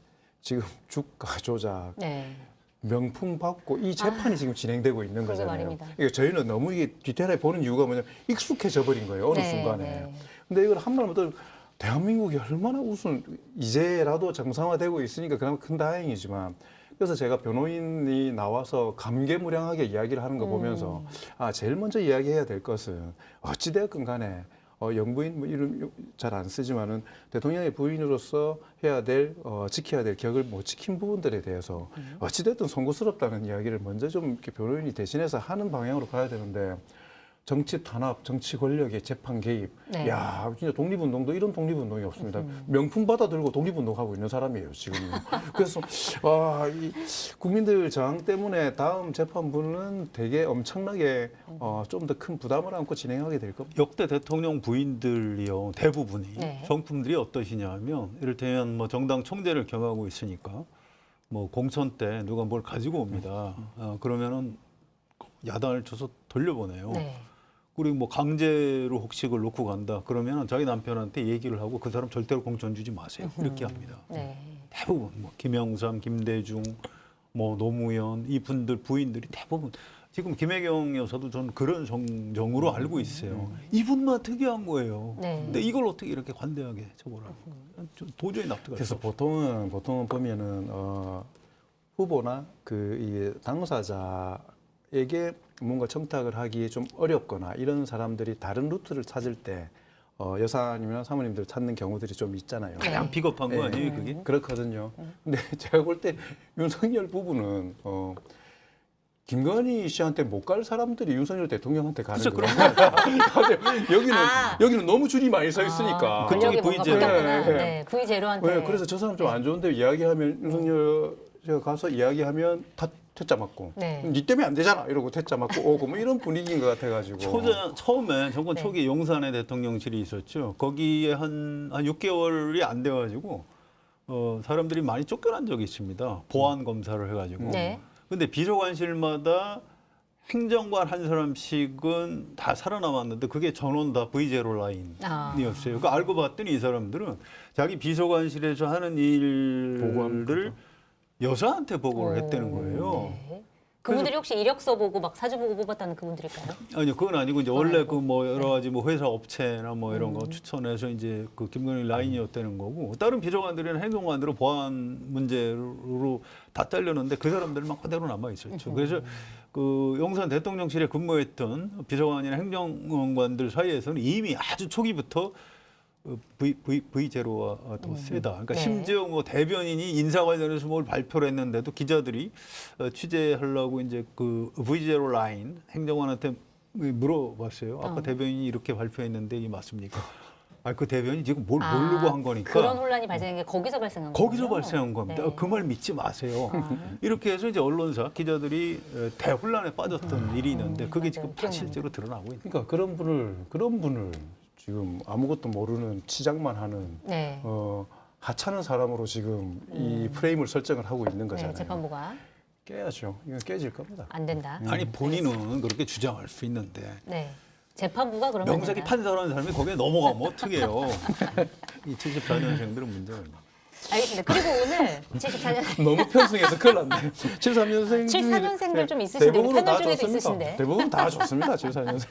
지금 주가 조작, 네. 명품 받고 이 재판이 지금 진행되고 있는 그러게 거잖아요. 말입니다. 이게 저희는 너무 이게 디테일하게 보는 이유가 뭐냐면 익숙해져 버린 거예요. 어느 네, 순간에. 네. 근데 이걸 한 번만 더 대한민국이 얼마나 우선 이제라도 정상화되고 있으니까 그나마 큰 다행이지만 그래서 제가 변호인이 나와서 감개무량하게 이야기를 하는 거 보면서 제일 먼저 이야기해야 될 것은 어찌되었건 간에 영부인 뭐 이름 잘 안 쓰지만은 대통령의 부인으로서 해야 될 지켜야 될 격을 못 지킨 부분들에 대해서 어찌됐든 송구스럽다는 이야기를 먼저 좀 이렇게 변호인이 대신해서 하는 방향으로 가야 되는데 정치 탄압, 정치 권력의 재판 개입. 네. 야, 진짜 독립운동도 이런 독립운동이 없습니다. 명품 받아 들고 독립운동하고 있는 사람이에요, 지금. 그래서 이 국민들 저항 때문에 다음 재판부는 되게 엄청나게 좀 더 큰 부담을 안고 진행하게 될 겁니다. 역대 대통령 부인들이요 대부분이 네. 성품들이 어떠시냐면 이를테면 뭐 정당 총재를 겸하고 있으니까 뭐 공천 때 누가 뭘 가지고 옵니다. 그러면은 야단을 쳐서 돌려보내요. 네. 그리고 뭐 강제로 혹시 그걸 놓고 간다 그러면 자기 남편한테 얘기를 하고 그 사람 절대로 공천 주지 마세요 이렇게 합니다. 네. 대부분 뭐 김영삼, 김대중, 뭐 노무현 이분들 부인들이 대부분 지금 김혜경 여사도 저는 그런 정으로 알고 있어요. 이분만 특이한 거예요. 네. 근데 이걸 어떻게 이렇게 관대하게 처벌하고 도저히 납득할 수 그래서 없어요. 보통은 보면은 후보나 이 당사자에게 뭔가 청탁을 하기 좀 어렵거나 이런 사람들이 다른 루트를 찾을 때 여사님이나 사모님들 찾는 경우들이 좀 있잖아요. 네. 그냥 비겁한 거 네. 아니에요 그게? 그렇거든요. 근데 제가 볼 때 윤석열 부부는 김건희 씨한테 못 갈 사람들이 윤석열 대통령한테 가는 그쵸, 거예요. 여기는 너무 줄이 많이 서 있으니까. 그쪽이 권력이 뭔가 V제로. 바뀌었구나. 네. 네. V제로한테. 네, 그래서 저 사람 좀 안 좋은데 이야기하면 윤석열 제가 가서 이야기하면 다 퇴짜 맞고 네. 니 때문에 안 되잖아 이러고 퇴짜 맞고 오고 뭐 이런 분위기인 것 같아가지고 처음에 정권 네. 초기에 용산에 대통령실이 있었죠. 거기에 한 6개월이 안 돼가지고 사람들이 많이 쫓겨난 적이 있습니다. 보안 검사를 해가지고. 네. 근데 비서관실마다 행정관 한 사람씩은 다 살아남았는데 그게 전원 다 V제로 라인이었어요. 그러니까 알고 봤더니 이 사람들은 자기 비서관실에서 하는 일을 보고합니다. 여사한테 보고를 했다는 거예요. 네. 그분들이 혹시 이력서 보고 막 사주 보고 뽑았다는 그분들일까요? 아니요, 그건 아니고 이제 그건 원래 아니고. 그 뭐 여러 가지 뭐 회사 업체나 뭐 이런 거 추천해서 이제 그 김건희 라인이었다는 거고 다른 비서관들이나 행정관들은 보안 문제로 다 잘렸는데 그 사람들만 그대로 남아 있었죠. 그래서 그 용산 대통령실에 근무했던 비서관이나 행정관들 사이에서는 이미 아주 초기부터 V제로가 더 세다. 그러니까 네. 심지어 뭐 대변인이 인사 관련해서 뭘 발표를 했는데도 기자들이 취재하려고 이제 그 V제로 라인 행정관한테 물어봤어요. 아까 대변인이 이렇게 발표했는데 이게 맞습니까? 그 대변인이 지금 뭘 모르고 한 거니까. 그런 혼란이 발생한 게 거기서 발생한 거예요. 거기서 발생한 겁니다. 네. 그 말 믿지 마세요. 이렇게 해서 이제 언론사 기자들이 대혼란에 빠졌던 일이 있는데 그게 지금 다 기억납니다. 실제로 드러나고 있는. 그러니까 그런 분을 지금 아무것도 모르는 치장만 하는 네. 하찮은 사람으로 지금 이 프레임을 설정을 하고 있는 거잖아요. 네, 재판부가 깨야죠. 이건 깨질 겁니다. 안 된다. 아니 본인은 그렇게 주장할 수 있는데 네. 재판부가 그러면 명색이 된다. 판사라는 사람이 거기에 넘어가면 어떡해요. 이 74년생들은 문제가 있네. 알겠습니다. 그리고 오늘 74년 너무 편승해서 큰일 났네. 73년생 74년생들 좀 있으신데 우리 패널 중에도 있으신데. 대부분 다 좋습니다. 74년생.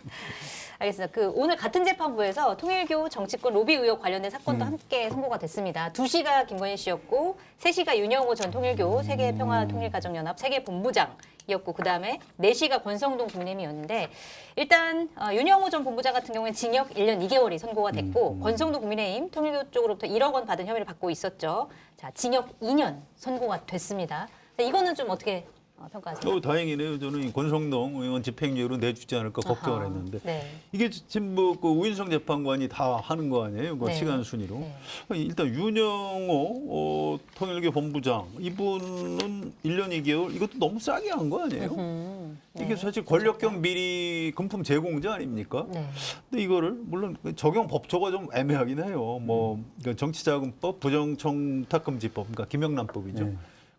알겠습니다. 오늘 같은 재판부에서 통일교 정치권 로비 의혹 관련된 사건도 함께 선고가 됐습니다. 2시가 김건희 씨였고 3시가 윤영호 전 통일교 세계평화통일가정연합 세계본부장이었고 그다음에 4시가 권성동 국민의힘이었는데 일단 윤영호 전 본부장 같은 경우에는 징역 1년 2개월이 선고가 됐고 권성동 국민의힘 통일교 쪽으로부터 1억 원 받은 혐의를 받고 있었죠. 자, 징역 2년 선고가 됐습니다. 근데 이거는 좀 어떻게 평가하세요? 다행이네요. 저는 이 권성동 의원 집행유예로 내주지 않을까 걱정을 아하. 했는데 네. 이게 지금 뭐그 우인성 재판관이 다 하는 거 아니에요? 그 네. 시간 순위로. 네. 일단 윤영호 통일교 본부장 이분은 1년 2개월 이것도 너무 싸게 한 거 아니에요? 네. 이게 사실 권력형 비리 금품 제공자 아닙니까? 네. 근데 이거를 물론 적용 법조가 좀 애매하긴 해요. 뭐 정치자금법, 부정청탁금지법, 그러니까 김영란법이죠.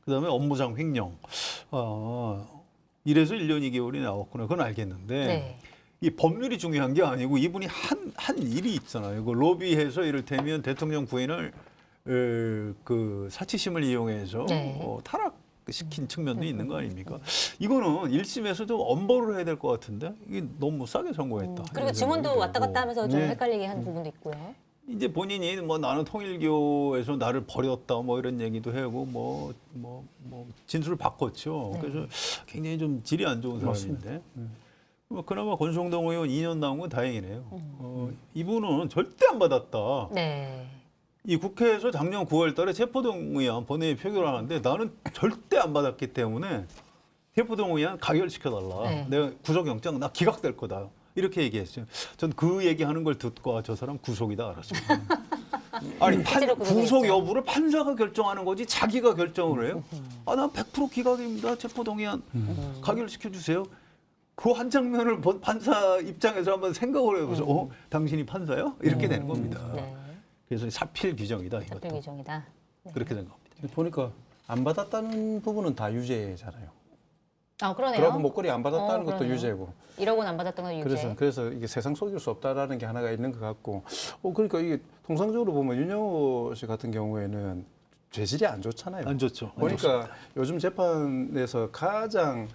그다음에 업무상 횡령. 이래서 1년 2개월이 나왔구나. 그건 알겠는데 네. 이 법률이 중요한 게 아니고 이분이 한 일이 있잖아요. 그 로비해서 이를테면 대통령 부인을 그 사치심을 이용해서 네. 타락시킨 측면도 있는 거 아닙니까? 이거는 1심에서 좀 엄벌을 해야 될 것 같은데 이게 너무 싸게 선고했다. 그리고 이런 증언도 생각이 왔다 갔다 들고. 하면서 좀 네. 헷갈리게 한 부분도 있고요. 이제 본인이 뭐 나는 통일교에서 나를 버렸다 뭐 이런 얘기도 하고 뭐 진술을 바꿨죠. 네. 그래서 굉장히 좀 질이 안 좋은 사람인데 뭐 그나마 권성동 의원 2년 나온 건 다행이네요. 이분은 절대 안 받았다. 네. 이 국회에서 작년 9월달에 체포동 의안 본회의 표결하는데 나는 절대 안 받았기 때문에 체포동 의안 가결시켜달라. 네. 내가 구속영장 나 기각될 거다. 이렇게 얘기했어요. 전 그 얘기하는 걸 듣고 아, 저 사람 구속이다 알았어요. 아니 실제로 구속이 구속 됐죠. 여부를 판사가 결정하는 거지 자기가 결정을 해요. 아, 난 100% 기각입니다. 체포동의안 가결시켜 주세요. 그 한 장면을 판사 입장에서 한번 생각을 해보세요. 당신이 판사요? 이렇게 되는 겁니다. 네. 그래서 사필 규정이다 사필 이것도. 규정이다. 네. 그렇게 생각합니다. 보니까 안 받았다는 부분은 다 유죄잖아요. 아, 그러네요. 그리고 목걸이 안 받았다는 것도 그러네요. 유죄고. 1억 원 안 받았던 건 유죄. 그래서 이게 세상 속일 수 없다라는 게 하나가 있는 것 같고. 그러니까 이게 통상적으로 보면 윤영호 씨 같은 경우에는 죄질이 안 좋잖아요. 안 좋죠. 안 보니까 좋습니다. 요즘 재판에서 가장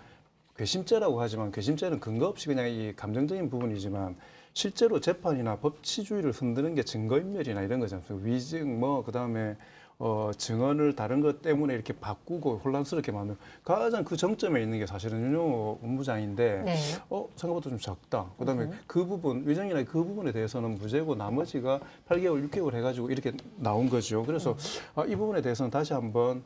괘씸죄라고 하지만 괘씸죄는 근거 없이 그냥 이 감정적인 부분이지만 실제로 재판이나 법치주의를 흔드는 게 증거인멸이나 이런 거잖아요. 위증 그다음에 증언을 다른 것 때문에 이렇게 바꾸고 혼란스럽게 만드는 가장 그 정점에 있는 게 사실은 윤영호 본부장인데 네. 생각보다 좀 적다. 그다음에 그 부분 위증이나 그 부분에 대해서는 무죄고 나머지가 8개월, 6개월 해가지고 이렇게 나온 거죠. 그래서 이 부분에 대해서는 다시 한번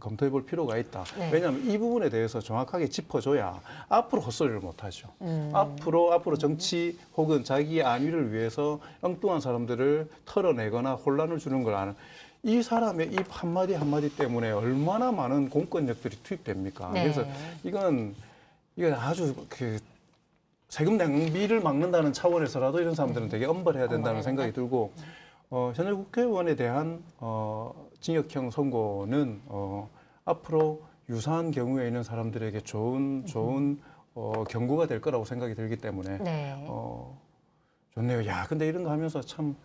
검토해볼 필요가 있다. 네. 왜냐하면 이 부분에 대해서 정확하게 짚어줘야 앞으로 헛소리를 못하죠. 앞으로 정치 혹은 자기의 안위를 위해서 엉뚱한 사람들을 털어내거나 혼란을 주는 걸 아는. 이 사람의 입 한마디 한마디 때문에 얼마나 많은 공권력들이 투입됩니까? 네. 그래서 이건 아주 세금 낭비를 막는다는 차원에서라도 이런 사람들은 되게 엄벌해야 된다는 생각이 들고 현역 국회의원에 대한 징역형 선고는 앞으로 유사한 경우에 있는 사람들에게 좋은 경고가 될 거라고 생각이 들기 때문에 네. 좋네요. 야, 근데 이런 거 하면서 참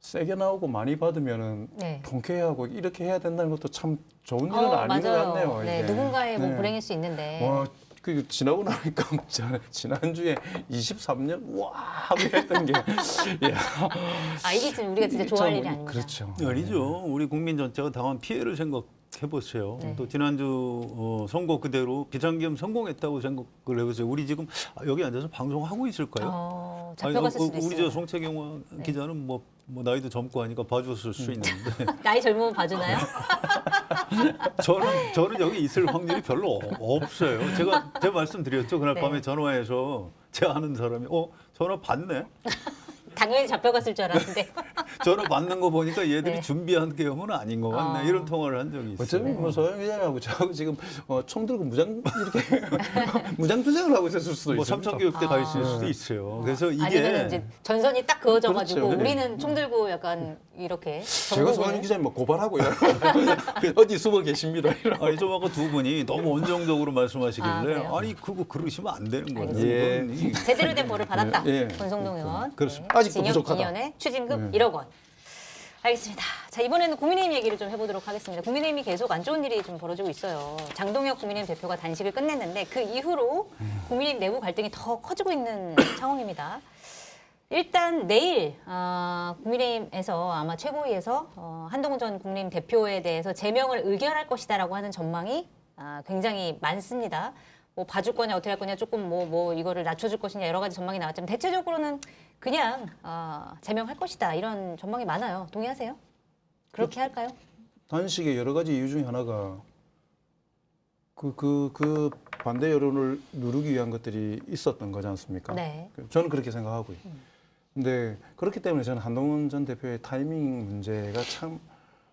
세게 나오고 많이 받으면은 네. 통쾌하고 이렇게 해야 된다는 것도 참 좋은 일은 아닌 맞아요. 것 같네요. 네, 이게. 누군가의 뭐 네. 불행일 수 있는데. 그 지나고 나니까 지난주에 23년 와 하고 했던 게 야, 이게 지금 우리가 진짜 좋아할 참, 일이 아닙니다. 그렇죠. 아니죠. 우리 국민 전체가 당한 피해를 생각해보세요. 네. 또 지난주 선거 그대로 비상계엄 성공했다고 생각을 해보세요. 우리 지금 여기 앉아서 방송하고 있을까요? 잡혀갔을 수도 우리 있어요. 저 송채경 기자는 뭐 나이도 젊고 하니까 봐줬을 수 있는데 나이 젊으면 봐주나요? 저는 여기 있을 확률이 별로 없어요. 제가 말씀드렸죠. 그날 네. 밤에 전화해서 제 아는 사람이 전화 받네. 당연히 잡혀갔을 줄 알았는데. 전화 받는 거 보니까 얘들이 네. 준비한 경우는 아닌 것 같네. 이런 통화를 한 적이 있어요. 어차피 뭐 소영 기자하고 저하고 지금 총 들고 무장 이렇게 무장 투쟁을 하고 있을 수도 뭐 있어요. 삼천교육대 가 있을 수도 있어요. 그래서 아니면 이게 이제 전선이 딱 그어져가지고 그렇죠. 우리는 총 들고 약간 이렇게 제가 전국을- 소영 기자님 뭐 고발하고 이런 어디 숨어 계십니다. 이런. 아니 좀 아까 두 분이 너무 원정적으로 말씀하시길래 그래요? 아니 그거 그러시면 안 되는 거예요. 알겠습니다. 이건 제대로 된 벌을 받았다. 예. 권성동 의원. 그렇습니다. 아직도 징역 부족하다. 2년에 추징금 1억 원. 알겠습니다. 자, 이번에는 국민의힘 얘기를 좀 해보도록 하겠습니다. 국민의힘이 계속 안 좋은 일이 좀 벌어지고 있어요. 장동혁 국민의힘 대표가 단식을 끝냈는데 그 이후로 국민의힘 내부 갈등이 더 커지고 있는 상황입니다. 일단 내일 국민의힘에서 아마 최고위에서 한동훈 전 국민의힘 대표에 대해서 제명을 의결할 것이다라고 하는 전망이 굉장히 많습니다. 뭐 봐줄 거냐 어떻게 할 거냐 조금 뭐 이거를 낮춰줄 것이냐 여러 가지 전망이 나왔지만 대체적으로는 그냥 제명할 것이다 이런 전망이 많아요. 동의하세요? 그렇게 할까요? 단식의 여러 가지 이유 중에 하나가 그 반대 여론을 누르기 위한 것들이 있었던 거지 않습니까? 네. 저는 그렇게 생각하고요. 근데 그렇기 때문에 저는 한동훈 전 대표의 타이밍 문제가 참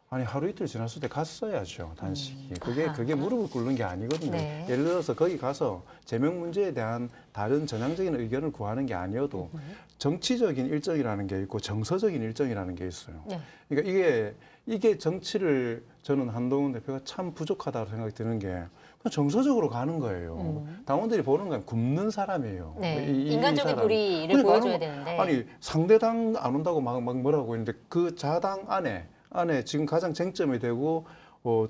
하루 이틀 지났을 때 갔어야죠, 단식이. 그게 무릎을 꿇는 게 아니거든요. 네. 예를 들어서 거기 가서 제명 문제에 대한 다른 전향적인 의견을 구하는 게 아니어도 정치적인 일정이라는 게 있고 정서적인 일정이라는 게 있어요. 네. 그러니까 이게 정치를 저는 한동훈 대표가 참 부족하다고 생각이 드는 게 그냥 정서적으로 가는 거예요. 당원들이 보는 건 굶는 사람이에요. 네. 이 인간적인 사람이. 도리를 그러니까 보여줘야 나는 되는데. 아니 상대당 안 온다고 막 뭐라고 했는데 그 자당 안에 지금 가장 쟁점이 되고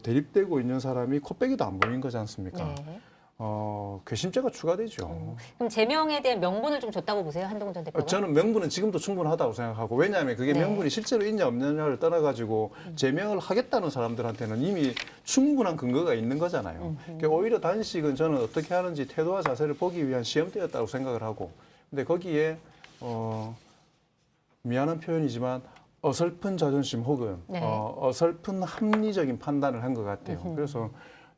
대립되고 있는 사람이 코빼기도 안 보인 거지 않습니까? 네. 괘씸죄가 추가되죠. 그럼 제명에 대한 명분을 좀 줬다고 보세요, 한동훈 전 대표가? 저는 명분은 지금도 충분하다고 생각하고 왜냐하면 그게 네. 명분이 실제로 있냐 없느냐를 떠나가지고 제명을 하겠다는 사람들한테는 이미 충분한 근거가 있는 거잖아요. 그러니까 오히려 단식은 저는 어떻게 하는지 태도와 자세를 보기 위한 시험대였다고 생각을 하고 근데 거기에 미안한 표현이지만 어설픈 자존심 혹은 네. 어설픈 합리적인 판단을 한 것 같아요. 그래서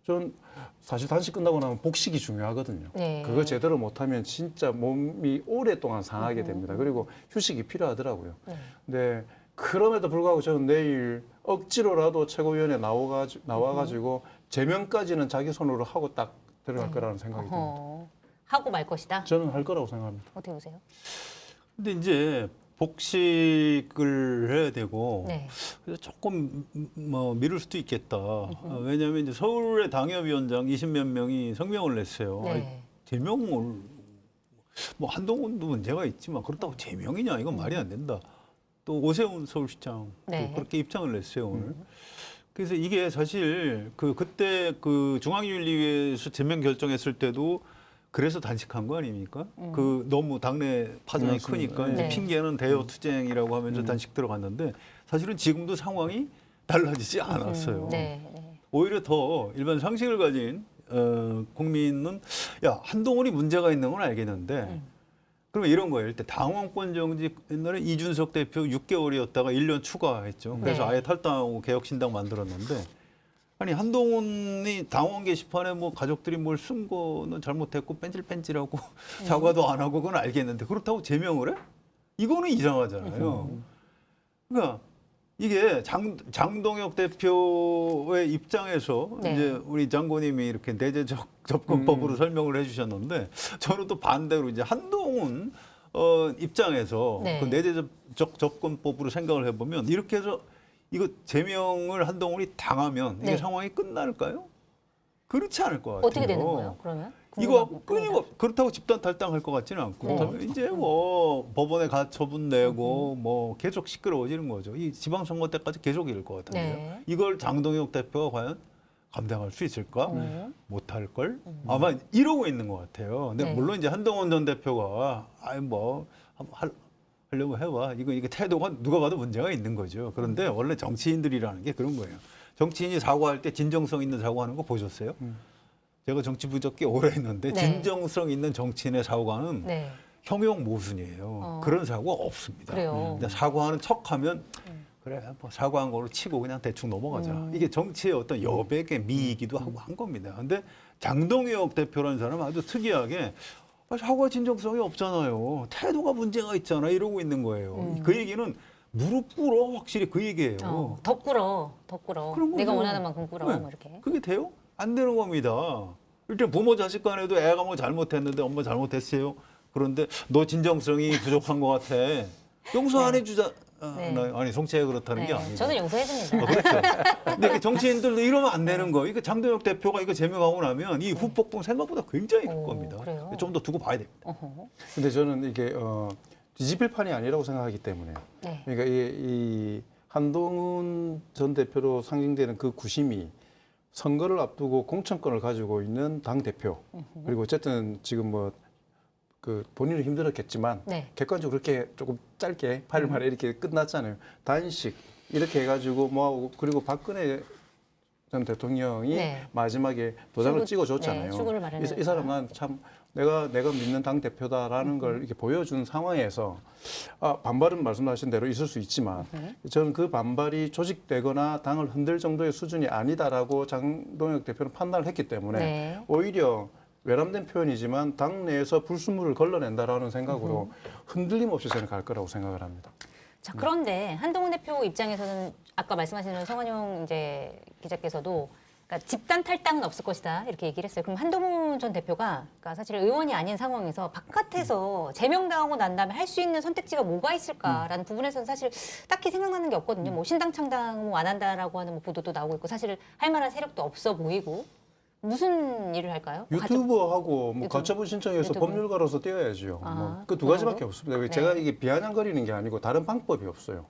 전 사실 단식 끝나고 나면 복식이 중요하거든요. 네. 그거 제대로 못하면 진짜 몸이 오랫동안 상하게 됩니다. 그리고 휴식이 필요하더라고요. 네. 근데 그럼에도 불구하고 저는 내일 억지로라도 최고위원회 나와가지고 제명까지는 자기 손으로 하고 딱 들어갈 거라는 생각이 듭니다. 하고 말 것이다. 저는 할 거라고 생각합니다. 어떻게 보세요? 근데 이제 복식을 해야 되고 네. 그래서 조금 뭐 미룰 수도 있겠다. 왜냐하면 이제 서울의 당협위원장 20몇 명이 성명을 냈어요. 아니, 네. 제명을 뭐 한동훈도 문제가 있지만 그렇다고 제명이냐 이건 말이 안 된다. 또 오세훈 서울시장 네. 그렇게 입장을 냈어요 오늘. 그래서 이게 사실 그때 그 중앙윤리위에서 제명 결정했을 때도 그래서 단식한 거 아닙니까? 그 너무 당내 파장이 맞습니다. 크니까 이제 네. 핑계는 대여 투쟁이라고 하면서 단식 들어갔는데 사실은 지금도 상황이 달라지지 않았어요. 네. 네. 오히려 더 일반 상식을 가진 국민은 야 한동훈이 문제가 있는 건 알겠는데 그러면 이런 거예요. 일단 당원권 정지 옛날에 이준석 대표 6개월이었다가 1년 추가했죠. 그래서 네. 아예 탈당하고 개혁신당 만들었는데 아니 한동훈이 당원 게시판에 뭐 가족들이 뭘 쓴 거는 잘못했고 뺀질뺀질하고 사과도 안 하고 그건 알겠는데 그렇다고 제명을 해? 이거는 이상하잖아요. 그러니까 이게 장동혁 대표의 입장에서 네. 이제 우리 장고님이 이렇게 내재적 접근법으로 설명을 해주셨는데 저는 또 반대로 이제 한동훈 입장에서 네. 그 내재적 접근법으로 생각을 해보면 이렇게 해서 이거 제명을 한동훈이 당하면 이게 네. 상황이 끝날까요? 그렇지 않을 것 같아요. 어떻게 되는 거예요? 그러면? 이거 궁금합니다. 끊임없 그렇다고 집단 탈당할 것 같지는 않고 네. 그렇다면 이제 뭐 법원에 가처분 내고 뭐 계속 시끄러워지는 거죠. 이 지방선거 때까지 계속 이럴 것 같은데요. 네. 이걸 장동혁 대표가 과연 감당할 수 있을까? 음. 못할 걸? 아마 이러고 있는 것 같아요. 근데 네. 물론 이제 한동훈 전 대표가 아이 뭐 하려고 해봐. 이게 태도가 누가 봐도 문제가 있는 거죠. 그런데 원래 정치인들이라는 게 그런 거예요. 정치인이 사과할 때 진정성 있는 사과하는 거 보셨어요? 제가 정치 부적게 오래 했는데 네. 진정성 있는 정치인의 사과는 네. 형용 모순이에요. 그런 사과 없습니다. 그래요. 근데 사과하는 척하면 그래 뭐 사과한 걸로 치고 그냥 대충 넘어가자. 이게 정치의 어떤 여백의 미이기도 하고 한 겁니다. 근데 장동혁 대표라는 사람은 아주 특이하게 사과 진정성이 없잖아요. 태도가 문제가 있잖아 이러고 있는 거예요. 그 얘기는 무릎 꿇어 확실히 그 얘기예요. 더 꿇어. 그런 내가 거죠. 원하는 만큼 꿇어. 네. 뭐 이렇게. 그게 돼요? 안 되는 겁니다. 일단 부모 자식 간에도 애가 뭐 잘못했는데 엄마 잘못했어요. 그런데 너 진정성이 부족한 것 같아. 용서 안 해주자. 네. 아니 송채가 그렇다는 게 네. 아니고. 저는 용서해줍니다. 그렇죠. 근데 이게 정치인들도 이러면 안 되는 거. 이거 장동혁 대표가 이거 제명하고 나면 이 후폭풍 생각보다 굉장히 클 오, 겁니다. 그래요? 좀 더 두고 봐야 됩니다. 어허. 근데 저는 이게 뒤집힐 판이 아니라고 생각하기 때문에 네. 그러니까 이 한동훈 전 대표로 상징되는 그 구심이 선거를 앞두고 공천권을 가지고 있는 당 대표 그리고 어쨌든 지금 뭐 그 본인은 힘들었겠지만 네. 객관적으로 그렇게 조금 짧게 8일 만에 이렇게 끝났잖아요. 단식 이렇게 해가지고 뭐 그리고 박근혜 전 대통령이 네. 마지막에 도장을 출구, 찍어줬잖아요. 네, 출구를 마련했다. 이 사람 난 참 내가 믿는 당 대표다라는 걸 이렇게 보여준 상황에서 반발은 말씀하신 대로 있을 수 있지만 저는 그 반발이 조직되거나 당을 흔들 정도의 수준이 아니다라고 장동혁 대표는 판단을 했기 때문에 네. 오히려 외람된 표현이지만 당내에서 불순물을 걸러낸다라는 생각으로 흔들림 없이 저는 갈 거라고 생각을 합니다. 자, 그런데 한동훈 대표 입장에서는 아까 말씀하신 성환용 이제 기자께서도 그러니까 집단 탈당은 없을 것이다 이렇게 얘기를 했어요. 그럼 한동훈 전 대표가 그러니까 사실 의원이 아닌 상황에서 바깥에서 제명당하고 난 다음에 할 수 있는 선택지가 뭐가 있을까라는 부분에서는 사실 딱히 생각나는 게 없거든요. 뭐 신당 창당 뭐 안 한다라고 하는 뭐 보도도 나오고 있고 사실 할 만한 세력도 없어 보이고 무슨 일을 할까요? 유튜버하고 뭐 유튜브. 가처분 신청해서 유튜브. 법률가로서 떼어야죠. 아, 그 두 그 가지밖에 정도? 없습니다. 네. 제가 이게 비아냥거리는 게 아니고 다른 방법이 없어요.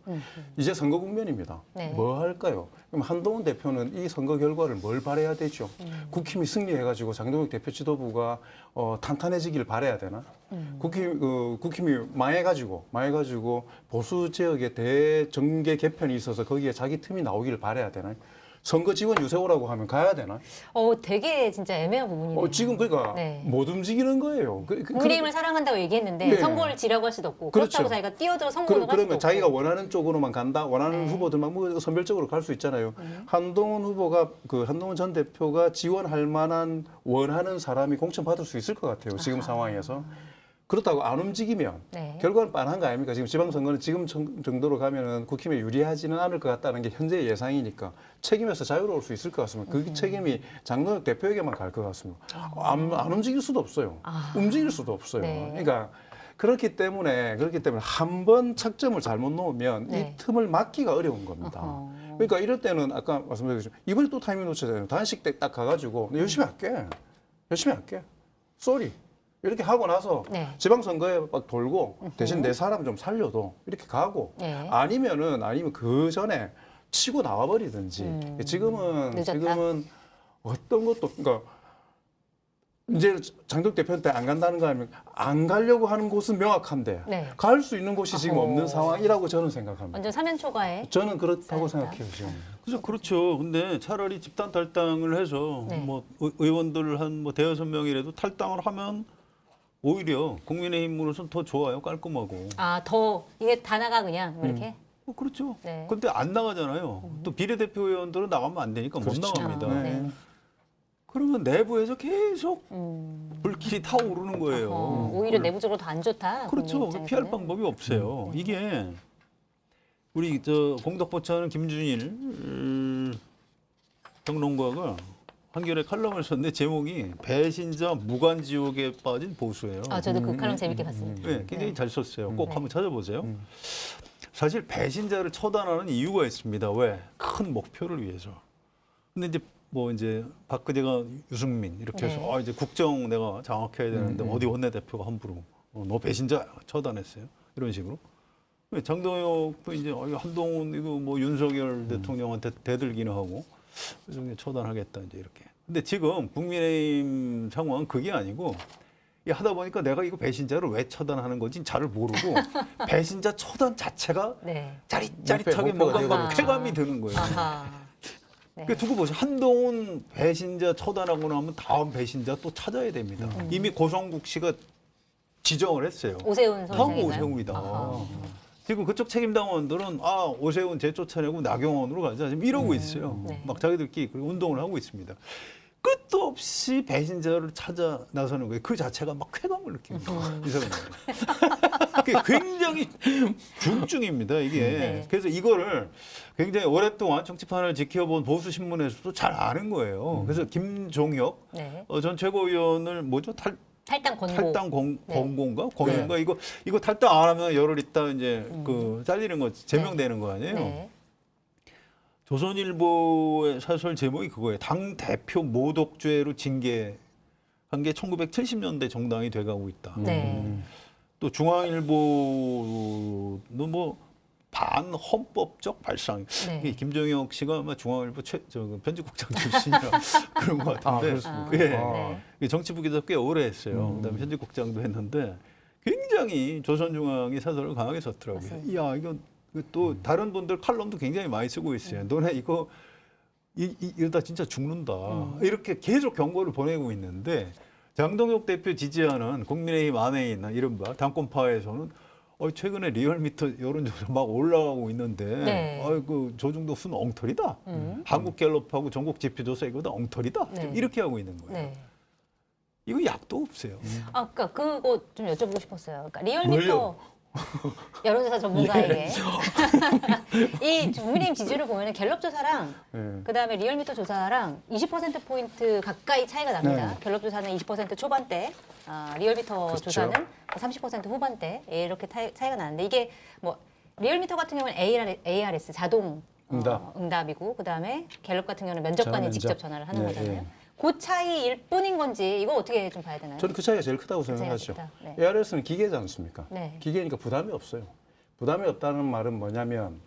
이제 선거 국면입니다. 네. 뭐 할까요? 그럼 한동훈 대표는 이 선거 결과를 뭘 바라야 되죠? 국힘이 승리해가지고 장동혁 대표 지도부가 탄탄해지길 바라야 되나? 국힘이 망해가지고 보수 지역의 대정계 개편이 있어서 거기에 자기 틈이 나오길 바라야 되나? 선거 지원 유세오라고 하면 가야 되나? 되게 진짜 애매한 부분이네요. 지금 그러니까 네. 못 움직이는 거예요. 국민의힘을 사랑한다고 얘기했는데 네. 선거를 지라고 할 수도 없고 그렇죠. 그렇다고 자기가 뛰어들어 선거를 할 수도 그러면 없고 자기가 원하는 쪽으로만 간다, 원하는 네. 후보들만 뭐 선별적으로 갈 수 있잖아요. 한동훈 후보가 한동훈 전 대표가 지원할 만한 원하는 사람이 공천 받을 수 있을 것 같아요. 지금 상황에서. 그렇다고 안 움직이면 네. 결과는 뻔한 거 아닙니까? 지금 지방선거는 지금 정도로 가면은 국힘에 유리하지는 않을 것 같다는 게 현재의 예상이니까 책임에서 자유로울 수 있을 것 같습니다. 그 책임이 장동혁 대표에게만 갈 것 같습니다. 안 움직일 수도 없어요. 움직일 수도 없어요. 네. 그러니까 그렇기 때문에 한 번 착점을 잘못 놓으면 네. 이 틈을 막기가 어려운 겁니다. 어허. 그러니까 이럴 때는 아까 말씀드렸죠. 이번에 또 타이밍 놓쳤잖아요. 단식 때 딱 가가지고 열심히 할게. 쏘리. 이렇게 하고 나서 네. 지방선거에 막 돌고 대신 내 사람 좀 살려도 이렇게 가고 네. 아니면 그 전에 치고 나와버리든지 지금은 늦었다? 어떤 것도 그러니까 이제 장동혁 대표한테 안 간다는 거 아니면 안 가려고 하는 곳은 명확한데 네. 갈 수 있는 곳이 지금 어허. 없는 상황이라고 저는 생각합니다. 완전 사면초가에 저는 그렇다고 잘했다. 생각해요 지금. 그렇죠. 근데 차라리 집단 탈당을 해서 네. 뭐 의원들 한 뭐 대여섯 명이라도 탈당을 하면 오히려 국민의힘으로서는 더 좋아요. 깔끔하고. 더 이게 다 나가 그냥 뭐 이렇게 그렇죠. 네. 근데 안 나가잖아요. 또 비례대표 의원들은 나가면 안 되니까 못 그렇죠. 나갑니다. 아, 네. 그러면 내부에서 계속 불길이 타오르는 거예요. 오히려 내부적으로 더 안 좋다. 그렇죠. 국민 입장에서는. 피할 방법이 없어요. 이게 우리 공덕포차는 김준일 평론가가 한겨레 칼럼을 썼는데 제목이 배신자 무간지옥에 빠진 보수예요. 저도 그 칼럼 재밌게 봤습니다. 네, 굉장히 잘 썼어요. 꼭 네. 한번 찾아보세요. 사실 배신자를 처단하는 이유가 있습니다. 왜? 큰 목표를 위해서. 근데 이제 박근혜가 유승민 이렇게 해서 네. 이제 국정 내가 장악해야 되는데 어디 원내대표가 함부로 너 배신자 처단했어요. 이런 식으로. 장동혁도 이제 한동훈 이거 뭐 윤석열 대통령한테 대들기는 하고 그래서 처단하겠다 이제 이렇게. 근데 지금 국민의힘 상황은 그게 아니고 하다 보니까 내가 이거 배신자를 왜 처단하는 건지 잘 모르고 배신자 처단 자체가 네. 짜릿짜릿하게 목표가 뭔가 막 되고 쾌감이 드는 거예요. 아하. 네. 그 두고 보세요. 한동훈 배신자 처단하고 나면 다음 배신자 또 찾아야 됩니다. 이미 고성국 씨가 지정을 했어요. 오세훈 다음 선생인가요? 오세훈이다. 아하. 지금 그쪽 책임당원들은 오세훈 재쫓아내고 나경원으로 가자 지금 이러고 있어요. 네. 막 자기들끼리 그리고 운동을 하고 있습니다. 끝도 없이 배신자를 찾아 나서는 거예요. 그 자체가 막 쾌감을 느낍니다. 이 사람들. 그게 굉장히 중증입니다. 이게. 네. 그래서 이거를 굉장히 오랫동안 정치판을 지켜본 보수 신문에서도 잘 아는 거예요. 그래서 김종혁 네. 전 최고위원을 탈당 권고. 탈당 네. 권고인가? 권유인가? 이거 탈당 안 하면 열흘 있다 이제 잘리는 거 제명되는 거 아니에요? 네. 조선일보의 사설 제목이 그거예요. 당 대표 모독죄로 징계한 게 1970년대 정당이 돼가고 있다. 네. 또 중앙일보는 뭐 반헌법적 발상. 네. 이게 김정혁 씨가 아마 중앙일보 편집국장 출신이라 그런 것 같은데. 그렇습니까? 예. 네. 정치부 기자 꽤 오래 했어요. 그다음에 편집국장도 했는데 굉장히 조선중앙이 사설을 강하게 썼더라고요. 맞습니다. 이야 이거 또 다른 분들 칼럼도 굉장히 많이 쓰고 있어요. 너네 이거 이러다 진짜 죽는다. 이렇게 계속 경고를 보내고 있는데 장동혁 대표 지지하는 국민의힘 안에 있는 이른바 당권파에서는 최근에 리얼미터 여론조사 막 올라가고 있는데 네. 그 조중도 순 엉터리다. 한국갤럽하고 전국지표조사 이거다 엉터리다. 네. 좀 이렇게 하고 있는 거예요. 네. 이거 약도 없어요. 그러니까 그거 좀 여쭤보고 싶었어요. 그러니까 리얼미터 뭘요? 여론조사 전문가에게 이 국민의힘 지지율을 보면은 갤럽 조사랑 예. 그다음에 리얼미터 조사랑 20% 포인트 가까이 차이가 납니다. 네. 갤럽 조사는 20% 초반대, 리얼미터 그렇죠. 조사는 30% 후반대 이렇게 차이가 나는데 이게 뭐 리얼미터 같은 경우는 ARS 자동 응답이고 그다음에 갤럽 같은 경우는 면접관이 전화 면접. 직접 전화를 하는 네, 거잖아요. 네. 그 차이일 뿐인 건지 이거 어떻게 좀 봐야 되나요? 저는 그 차이가 제일 크다고 차이가 생각하죠. 크다. 네. ARS는 기계지 않습니까? 네. 기계니까 부담이 없어요. 부담이 없다는 말은 뭐냐면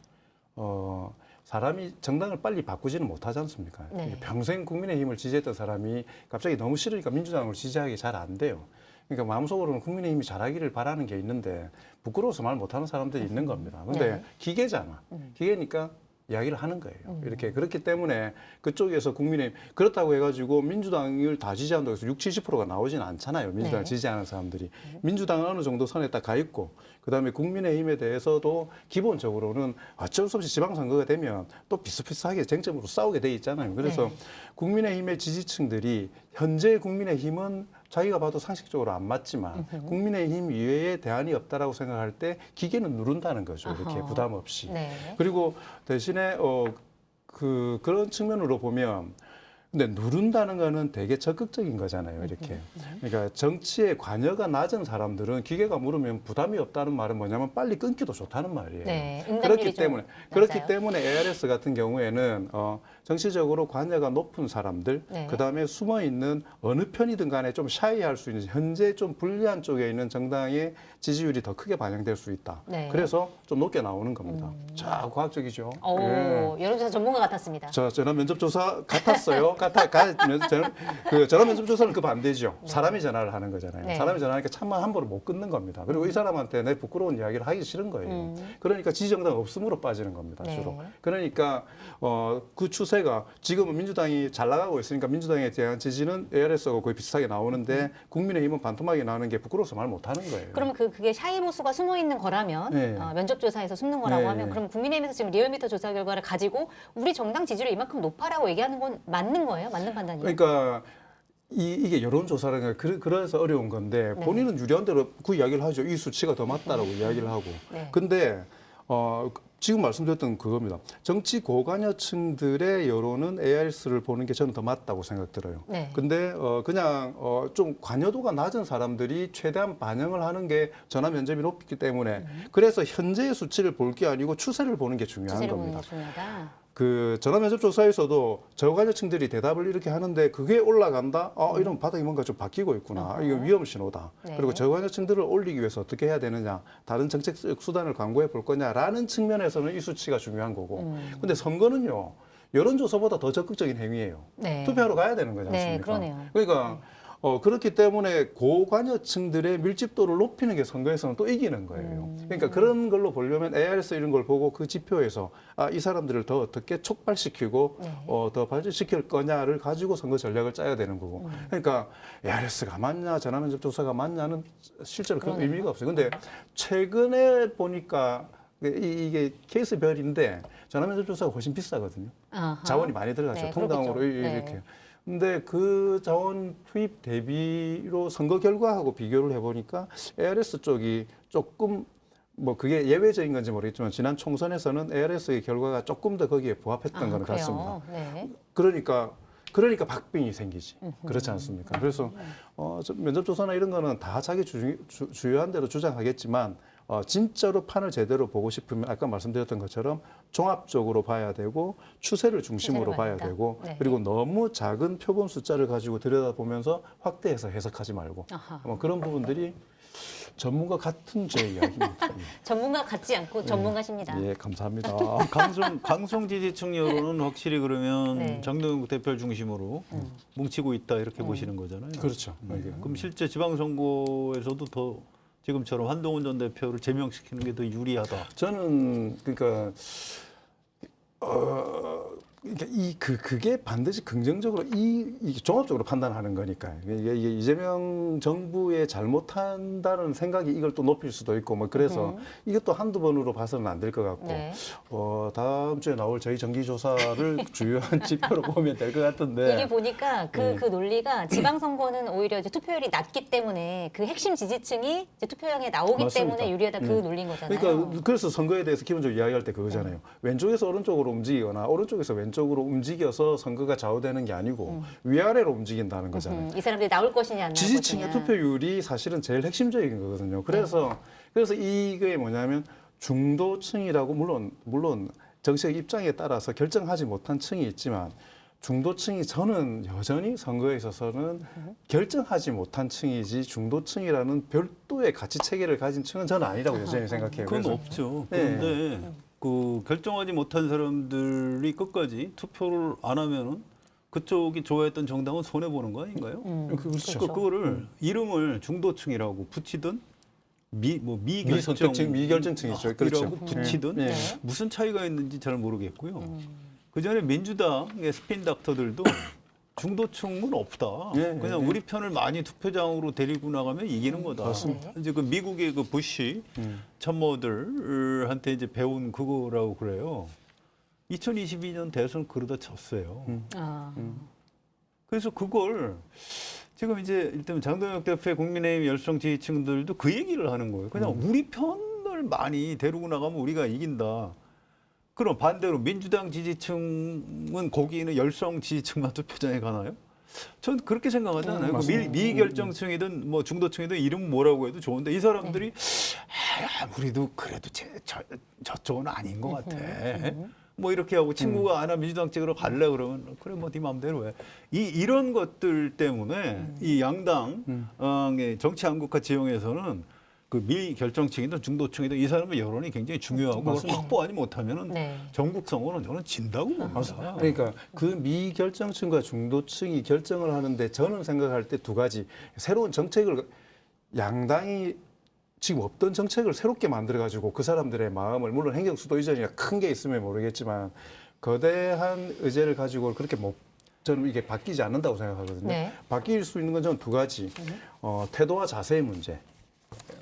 사람이 정당을 빨리 바꾸지는 못하지 않습니까? 네. 평생 국민의힘을 지지했던 사람이 갑자기 너무 싫으니까 민주당을 지지하기 잘 안 돼요. 그러니까 마음속으로는 국민의힘이 잘하기를 바라는 게 있는데 부끄러워서 말 못하는 사람들이 있는 겁니다. 근데 네. 기계잖아. 기계니까 이야기를 하는 거예요. 이렇게 그렇기 때문에 그쪽에서 국민의힘 그렇다고 해가지고 민주당을 다 지지한다고 해서 60, 70%가 나오지는 않잖아요. 민주당을 네. 지지하는 사람들이. 민주당은 어느 정도 선에 딱 가 있고 그다음에 국민의힘에 대해서도 기본적으로는 어쩔 수 없이 지방선거가 되면 또 비슷비슷하게 쟁점으로 싸우게 돼 있잖아요. 그래서 네. 국민의힘의 지지층들이 현재 국민의힘은 자기가 봐도 상식적으로 안 맞지만 국민의힘 이외에 대안이 없다라고 생각할 때 기계는 누른다는 거죠. 이렇게 어허. 부담 없이. 네. 그리고 대신에 그런 측면으로 보면 근데 누른다는 거는 되게 적극적인 거잖아요. 이렇게. 그러니까 정치에 관여가 낮은 사람들은 기계가 물으면 부담이 없다는 말은 뭐냐면 빨리 끊기도 좋다는 말이에요. 네. 그렇기 때문에 낮아요. ARS 같은 경우에는 정치적으로 관여가 높은 사람들, 네. 그다음에 숨어 있는 어느 편이든 간에 좀 샤이할 수 있는 현재 좀 불리한 쪽에 있는 정당의 지지율이 더 크게 반영될 수 있다. 네. 그래서 좀 높게 나오는 겁니다. 자, 과학적이죠. 오, 예. 여론조사 전문가 같았습니다. 전화 면접 조사 같았어요. 전화 면접 조사는 그 반대죠. 사람이 전화를 하는 거잖아요. 네. 사람이 전화하니까 참만 함부로 못 끊는 겁니다. 그리고 이 사람한테 내 부끄러운 이야기를 하기 싫은 거예요. 그러니까 지지정당 없음으로 빠지는 겁니다. 네. 주로. 그러니까 그 추세가 지금은 민주당이 잘 나가고 있으니까 민주당에 대한 지지는 ARS하고 거의 비슷하게 나오는데 국민의힘은 반토막이 나는 게 부끄러워서 말 못하는 거예요. 그러면 그게 샤이 보수가 숨어 있는 거라면 네. 면접 조사에서 숨는 거라고 네. 하면 그럼 국민의힘에서 지금 리얼미터 조사 결과를 가지고 우리 정당 지지율이 이만큼 높아라고 얘기하는 건 맞는 거예요? 맞는 판단이에요? 그러니까 이게 여론조사라는 게 그래서 어려운 건데 네. 본인은 유리한 대로 그 이야기를 하죠. 이 수치가 더 맞다라고 이야기를 하고. 네. 근데 지금 말씀드렸던 그겁니다. 정치 고관여층들의 여론은 ARS를 보는 게 저는 더 맞다고 생각 들어요. 네. 근데 그냥 좀 관여도가 낮은 사람들이 최대한 반영을 하는 게 전화 면접이 높기 때문에 그래서 현재의 수치를 볼 게 아니고 추세를 보는 게 중요한 추세를 보는 겁니다. 게 중요하다. 그 전화 면접 조사에서도 저관여층들이 대답을 이렇게 하는데 그게 올라간다. 이러면 바닥이 뭔가 좀 바뀌고 있구나. 이거 위험 신호다. 네. 그리고 저관여층들을 올리기 위해서 어떻게 해야 되느냐, 다른 정책적 수단을 강구해 볼 거냐라는 측면에서는 이 수치가 중요한 거고. 근데 선거는요. 여론조사보다 더 적극적인 행위예요. 네. 투표하러 가야 되는 거지 네, 않습니까? 그러네요. 그러니까 그렇기 때문에 고관여층들의 밀집도를 높이는 게 선거에서는 또 이기는 거예요. 그러니까 그런 걸로 보려면 ARS 이런 걸 보고 그 지표에서 이 사람들을 더 어떻게 촉발시키고 네. 더 발전시킬 거냐를 가지고 선거 전략을 짜야 되는 거고. 그러니까 ARS가 맞냐, 전화면접 조사가 맞냐는 실제로 그런 그러네요. 의미가 없어요. 근데 최근에 보니까 이게 케이스별인데 전화면접 조사가 훨씬 비싸거든요. 아하. 자원이 많이 들어가죠. 네, 통당으로 그렇겠죠. 이렇게. 네. 근데 그 자원 투입 대비로 선거 결과하고 비교를 해보니까 ARS 쪽이 조금 뭐 그게 예외적인 건지 모르겠지만 지난 총선에서는 ARS의 결과가 조금 더 거기에 부합했던 거는 그래요? 같습니다. 네. 그러니까 박빙이 생기지. 그렇지 않습니까? 그래서 면접 조사나 이런 거는 다 자기 주요한 대로 주장하겠지만 진짜로 판을 제대로 보고 싶으면 아까 말씀드렸던 것처럼 종합적으로 봐야 되고 추세를 중심으로 추세를 봐야 봐야 되고 된다. 네. 그리고 너무 작은 표본 숫자를 가지고 들여다보면서 확대해서 해석하지 말고 아하. 그런 부분들이 전문가 같은 제 이야기입니다. 전문가 같지 않고 전문가십니다. 예, 감사합니다. 강성 지지층 여론은 확실히 그러면 네. 정동영 대표를 중심으로 뭉치고 있다 이렇게 보시는 거잖아요. 그렇죠. 그럼 실제 지방선거에서도 더 지금처럼 한동훈 전 대표를 제명시키는 게 더 유리하다. 저는 그러니까 그러니까 그게 반드시 긍정적으로 이 종합적으로 판단하는 거니까 이게 이재명 정부의 잘못한다는 생각이 이걸 또 높일 수도 있고 뭐 그래서 이것도 한두 번으로 봐서는 안 될 것 같고 네. 다음 주에 나올 저희 정기조사를 주요한 지표로 보면 될 것 같은데 이게 보니까 그 논리가 지방선거는 오히려 이제 투표율이 낮기 때문에 그 핵심 지지층이 이제 투표장에 나오기 맞습니다. 때문에 유리하다 그 논리인 거잖아요. 그러니까 그래서 선거에 대해서 기본적으로 이야기할 때 그거잖아요. 왼쪽에서 오른쪽으로 움직이거나 오른쪽에서 왼쪽으로 움직여서 선거가 좌우되는 게 아니고 위아래로 움직인다는 거잖아요. 이 사람들이 나올 것이냐 안 나올 지지층의 것이냐. 투표율이 사실은 제일 핵심적인 거거든요. 그래서 이게 뭐냐면 중도층이라고 물론 정치적 입장에 따라서 결정하지 못한 층이 있지만 중도층이 저는 여전히 선거에 있어서는 결정하지 못한 층이지 중도층이라는 별도의 가치 체계를 가진 층은 저는 아니라고 여전히 생각해요. 그건 그래서 없죠. 네. 그런데 그 결정하지 못한 사람들이 끝까지 투표를 안 하면은 그쪽이 좋아했던 정당은 손해 보는 거 아닌가요? 그렇죠. 그거를 이름을 중도층이라고 붙이든 미선택층, 미결정층이죠. 그렇죠. 이라고 붙이든 네. 무슨 차이가 있는지 잘 모르겠고요. 그 전에 민주당의 스핀 닥터들도 중도층은 없다. 네, 그냥 네. 우리 편을 많이 투표장으로 데리고 나가면 이기는 거다. 맞습니다. 이제 그 미국의 그 부시 참모들한테 이제 배운 그거라고 그래요. 2022년 대선 그러다 졌어요. 아. 그래서 그걸 지금 이제 일단 장동혁 대표의 국민의힘 열성 지지층들도 그 얘기를 하는 거예요. 그냥 우리 편을 많이 데리고 나가면 우리가 이긴다. 그럼 반대로 민주당 지지층은 거기는 열성 지지층만 투표장에 가나요? 전 그렇게 생각하지 않아요. 그 맞습니다. 미결정층이든 뭐 중도층이든 이름 뭐라고 해도 좋은데 이 사람들이 우리도 그래도 저쪽은 아닌 것 같아. 뭐 이렇게 하고 친구가 하나 민주당 쪽으로 갈래 그러면 그래 뭐 네 마음대로 해. 이런 것들 때문에 이 양당의 정치 한국화 지형에서는 그 미결정층이든 중도층이든 이 사람의 여론이 굉장히 중요하고 그걸 확보하지 못하면은 네. 전국 선거는 저는 진다고 봅니다. 그러니까 그 미결정층과 중도층이 결정을 하는데 저는 생각할 때 두 가지 새로운 정책을 양당이 지금 없던 정책을 새롭게 만들어가지고 그 사람들의 마음을 물론 행정수도 이전이나 큰 게 있으면 모르겠지만 거대한 의제를 가지고 그렇게 저는 이게 바뀌지 않는다고 생각하거든요. 네. 바뀔 수 있는 건 저는 두 가지 태도와 자세의 문제.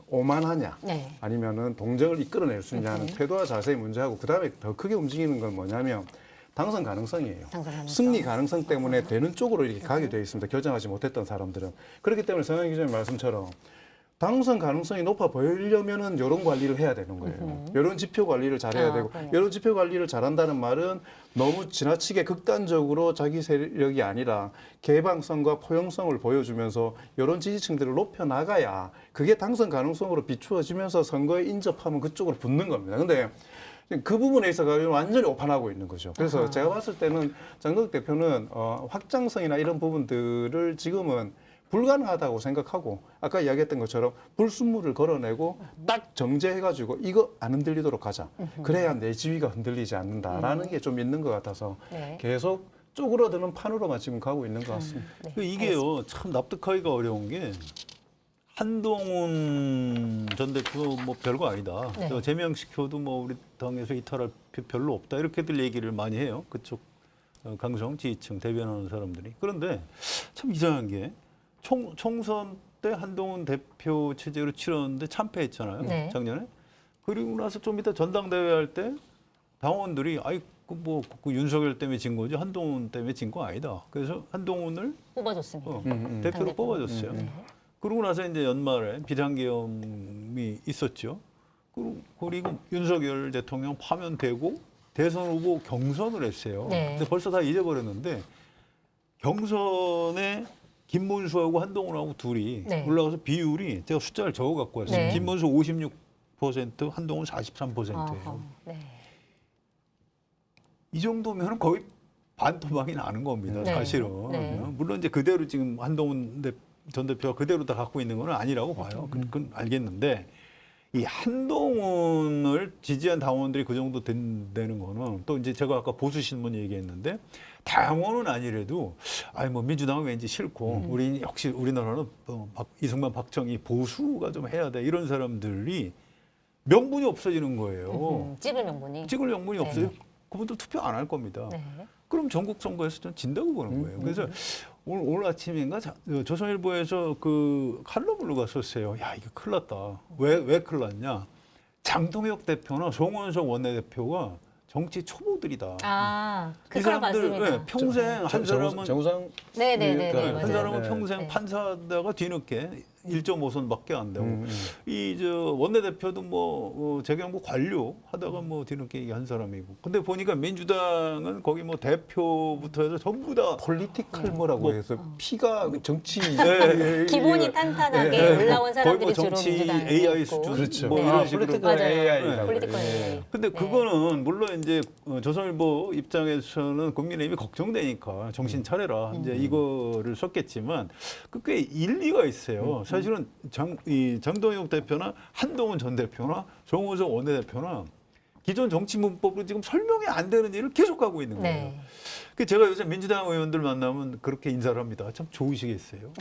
오만하냐 네. 아니면은 동정을 이끌어낼 수 있냐는 태도와 자세의 문제하고 그다음에 더 크게 움직이는 건 뭐냐면 당선 가능성이에요. 당선 가능성. 승리 가능성 때문에 되는 쪽으로 이렇게 가게 되어 있습니다. 결정하지 못했던 사람들은. 그렇기 때문에 성현 기자님 말씀처럼 당선 가능성이 높아 보이려면은 여론 관리를 해야 되는 거예요. 여론 지표 관리를 잘해야 되고 그러네요. 여론 지표 관리를 잘한다는 말은 너무 지나치게 극단적으로 자기 세력이 아니라 개방성과 포용성을 보여주면서 여론 지지층들을 높여 나가야 그게 당선 가능성으로 비추어지면서 선거에 인접하면 그쪽으로 붙는 겁니다. 근데 그 부분에 있어서 완전히 오판하고 있는 거죠. 그래서 제가 봤을 때는 장동혁 대표는 확장성이나 이런 부분들을 지금은 불가능하다고 생각하고 아까 이야기했던 것처럼 불순물을 걸어내고 딱 정제해가지고 이거 안 흔들리도록 하자. 그래야 내 지위가 흔들리지 않는다라는 게 좀 있는 것 같아서 네. 계속 쪼그러드는 판으로만 지금 가고 있는 것 같습니다. 네. 이게요 참 납득하기가 어려운 게 한동훈 전 대표 뭐 별거 아니다. 네. 저 제명시켜도 뭐 우리 당에서 이탈할 필요 별로 없다. 이렇게들 얘기를 많이 해요. 그쪽 강성 지지층 대변하는 사람들이. 그런데 참 이상한 게 총선 때 한동훈 대표 체제로 치렀는데 참패했잖아요. 네. 작년에. 그리고 나서 좀 이따 전당대회 할 때 당원들이 그 윤석열 때문에 진 거지 한동훈 때문에 진 거 아니다. 그래서 한동훈을 뽑아줬습니다. 대표로 당대표. 뽑아줬어요. 그러고 나서 이제 연말에 비상계엄이 있었죠. 그리고 윤석열 대통령 파면되고 대선 후보 경선을 했어요. 네. 근데 벌써 다 잊어버렸는데 경선에 김문수하고 한동훈하고 둘이 네. 올라가서 비율이 제가 숫자를 적어 갖고 왔어요. 네. 김문수 56%, 한동훈 43%예요. 어허, 네. 이 정도면 거의 반토막이 나는 겁니다. 네. 사실은. 네. 물론 이제 그대로 지금 한동훈 전 대표가 그대로 다 갖고 있는 건 아니라고 봐요. 그건 알겠는데 이 한동훈을 지지한 당원들이 그 정도 된다는 거는 또 이제 제가 아까 보수 신문 얘기했는데 당원은 아니래도 뭐 민주당은 왠지 싫고 우리 역시 우리나라는 이승만 박정희 보수가 좀 해야 돼 이런 사람들이 명분이 없어지는 거예요. 찍을 명분이. 찍을 명분이 네. 없어요. 그분들 투표 안 할 겁니다. 네. 그럼 전국 선거에서 전 진다고 보는 거예요. 그래서 오늘 아침인가 조선일보에서 그 칼럼을 누가 썼어요. 야, 이거 큰일 났다. 왜 큰일 났냐? 장동혁 대표나 송원석 원내대표가 정치 초보들이다. 그 이 사람 사람들 맞습니다. 평생 한 사람은 정우상 네네네. 네, 한 맞아요. 사람은 네. 평생 네. 판사다가 뒤늦게 1.5선밖에 안 되고 이 저 원내대표도 뭐 재경부 관료 하다가 뭐 뒤늦게 이게 한 사람이고 근데 보니까 민주당은 거기 뭐 대표부터 해서 전부 다 폴리티컬 뭐라고 해서 피가 정치 기본이 탄탄하게 네. 올라온 거의 뭐 사람들이 주로 정치 민주당에 AI 있고. 수준 그렇죠. 뭐 네. 이런 식으로 폴리티컬 맞아요. AI라고 폴리티컬 해요. AI. 근데 네. 그거는 물론 이제 조선일보 입장에서는 국민의힘이 걱정되니까 정신 차려라 이제 이거를 썼겠지만 그 꽤 일리가 있어요. 사실은 장동혁 대표나 한동훈 전 대표나 정호석 원내대표나 기존 정치 문법으로 지금 설명이 안 되는 일을 계속하고 있는 거예요. 네. 그 제가 요새 민주당 의원들 만나면 그렇게 인사를 합니다. 참 좋으시겠어요.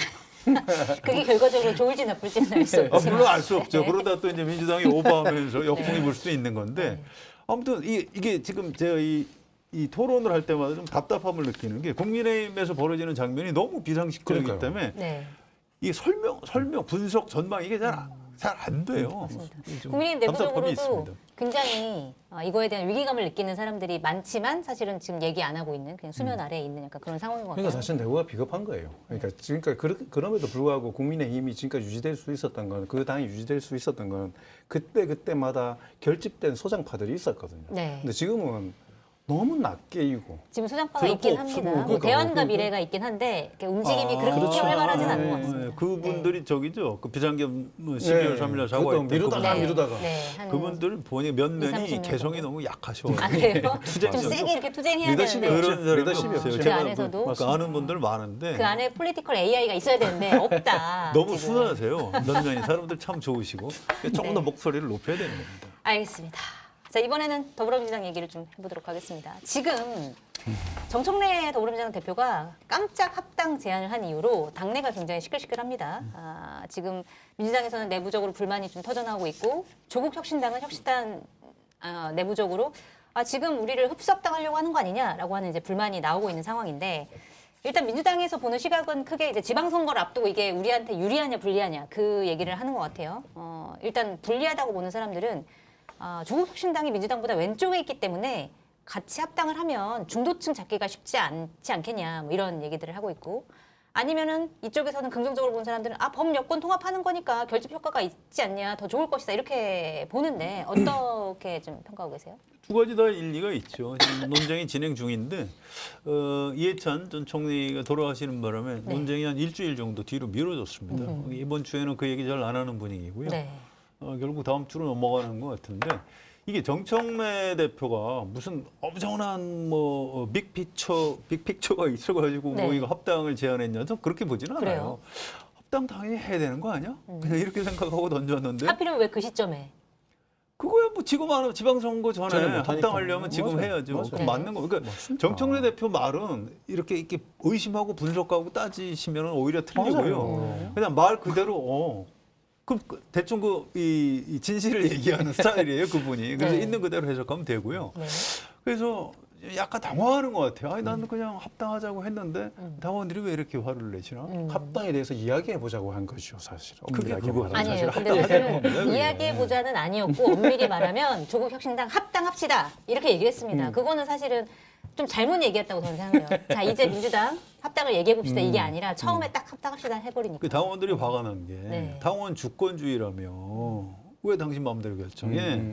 그게 결과적으로 좋을지 나쁠지는 알 수 없지만. 물론 알 수 없죠. 네. 그러다 또 이제 민주당이 오버하면서 역풍이 불 수도 있는 건데 네. 아무튼 이게 지금 제가 이 토론을 할 때마다 좀 답답함을 느끼는 게 국민의힘에서 벌어지는 장면이 너무 비상식적이기 그러니까요. 때문에 네. 이 설명, 분석, 전망 이게 잘 안 돼요. 좀 국민의힘 답답함이 내부적으로도 있습니다. 굉장히 이거에 대한 위기감을 느끼는 사람들이 많지만 사실은 지금 얘기 안 하고 있는 그냥 수면 아래에 있는 약간 그런 상황인 것 같아요. 그러니까 사실 내부가 비겁한 거예요. 그러니까 지금까지 그럼에도 불구하고 국민의힘이 지금까지 유지될 수 있었던 건 그 당이 유지될 수 있었던 건 그때마다 결집된 소장파들이 있었거든요. 네. 근데 지금은 너무 낮게이고 지금 소장파가 소장파 있긴 없고, 합니다. 뭐 그러니까 대안과 뭐 미래가 있긴 한데 이렇게 움직임이 그렇게 그렇죠. 활발하진 아, 않은 것 네. 같습니다. 그분들이 저기죠. 그 비상겸 12월 3일 날 사과했던 미루다가 그분들. 미루다가. 네, 한 그분들 보니 몇 20, 면이 30년 개성이 정도. 너무 약하셔. 아 그래요? 좀 투쟁이죠. 세게 이렇게 투쟁해야 리더십이 되는데 그런 사람이 리더십이 없어요. 없죠. 제가 그 안에서도 그 아는 분들 많은데 그 안에 폴리티컬 AI가 있어야 되는데 없다. 너무 지금. 순하세요. 면면이 사람들 참 좋으시고 조금 더 네. 목소리를 높여야 되는 겁니다. 알겠습니다. 자 이번에는 더불어민주당 얘기를 좀 해보도록 하겠습니다. 지금 정청래 더불어민주당 대표가 깜짝 합당 제안을 한 이후로 당내가 굉장히 시끌시끌합니다. 지금 민주당에서는 내부적으로 불만이 좀 터져나오고 있고 조국 혁신당은 혁신당 내부적으로 지금 우리를 흡수합당하려고 하는 거 아니냐라고 하는 이제 불만이 나오고 있는 상황인데 일단 민주당에서 보는 시각은 크게 이제 지방선거를 앞두고 이게 우리한테 유리하냐 불리하냐 그 얘기를 하는 것 같아요. 일단 불리하다고 보는 사람들은 조국 혁신당이 민주당보다 왼쪽에 있기 때문에 같이 합당을 하면 중도층 잡기가 쉽지 않지 않겠냐 뭐 이런 얘기들을 하고 있고 아니면은 이쪽에서는 긍정적으로 본 사람들은 범 여권 통합하는 거니까 결집 효과가 있지 않냐 더 좋을 것이다 이렇게 보는데 어떻게 좀 평가하고 계세요? 두 가지 다 일리가 있죠. 지금 논쟁이 진행 중인데 이해찬 전 총리가 돌아가시는 바람에 네. 논쟁이 한 일주일 정도 뒤로 미뤄졌습니다. 이번 주에는 그 얘기 잘 안 하는 분위기고요. 네. 결국 다음 주로 넘어가는 것 같은데 이게 정청래 대표가 무슨 엄청난 뭐 빅픽처가 있어가지고 네. 뭐 이거 합당을 제안했냐? 저 그렇게 보지는 않아요. 그래요? 합당 당연히 해야 되는 거 아니야? 그냥 이렇게 생각하고 던졌는데 하필이면 왜 그 시점에? 그거야 뭐 지방선거 전에 전에 못하니까. 합당하려면 지금 맞아요. 해야죠. 맞아요. 그럼 맞는 거. 그러니까 정청래 대표 말은 이렇게 의심하고 분석하고 따지시면 오히려 틀리고요. 맞아요. 그냥 말 그대로 그럼 대충 이 진실을 얘기하는 스타일이에요, 그분이. 그래서 네. 있는 그대로 해석하면 되고요. 네. 그래서 약간 당황하는 것 같아요. 아니, 나는 그냥 합당하자고 했는데 당원들이 왜 이렇게 화를 내시나? 합당에 대해서 이야기해 보자고 한 거죠, 사실. 그게 엄밀하게 그거. 말하면. 아니에요. 사실 근데 합당하자는 사실은 겁니다, 그게. 이야기해보자는 아니었고 엄밀히 말하면 조국 혁신당 합당합시다 이렇게 얘기를 했습니다. 그거는 사실은 좀 잘못 얘기했다고 저는 생각해요. 자 이제 민주당 합당을 얘기해봅시다 이게 아니라 처음에 딱 합당합시다 해버리니까. 그 당원들이 화가 난 게 네. 당원 주권주의라며 왜 당신 마음대로 결정해?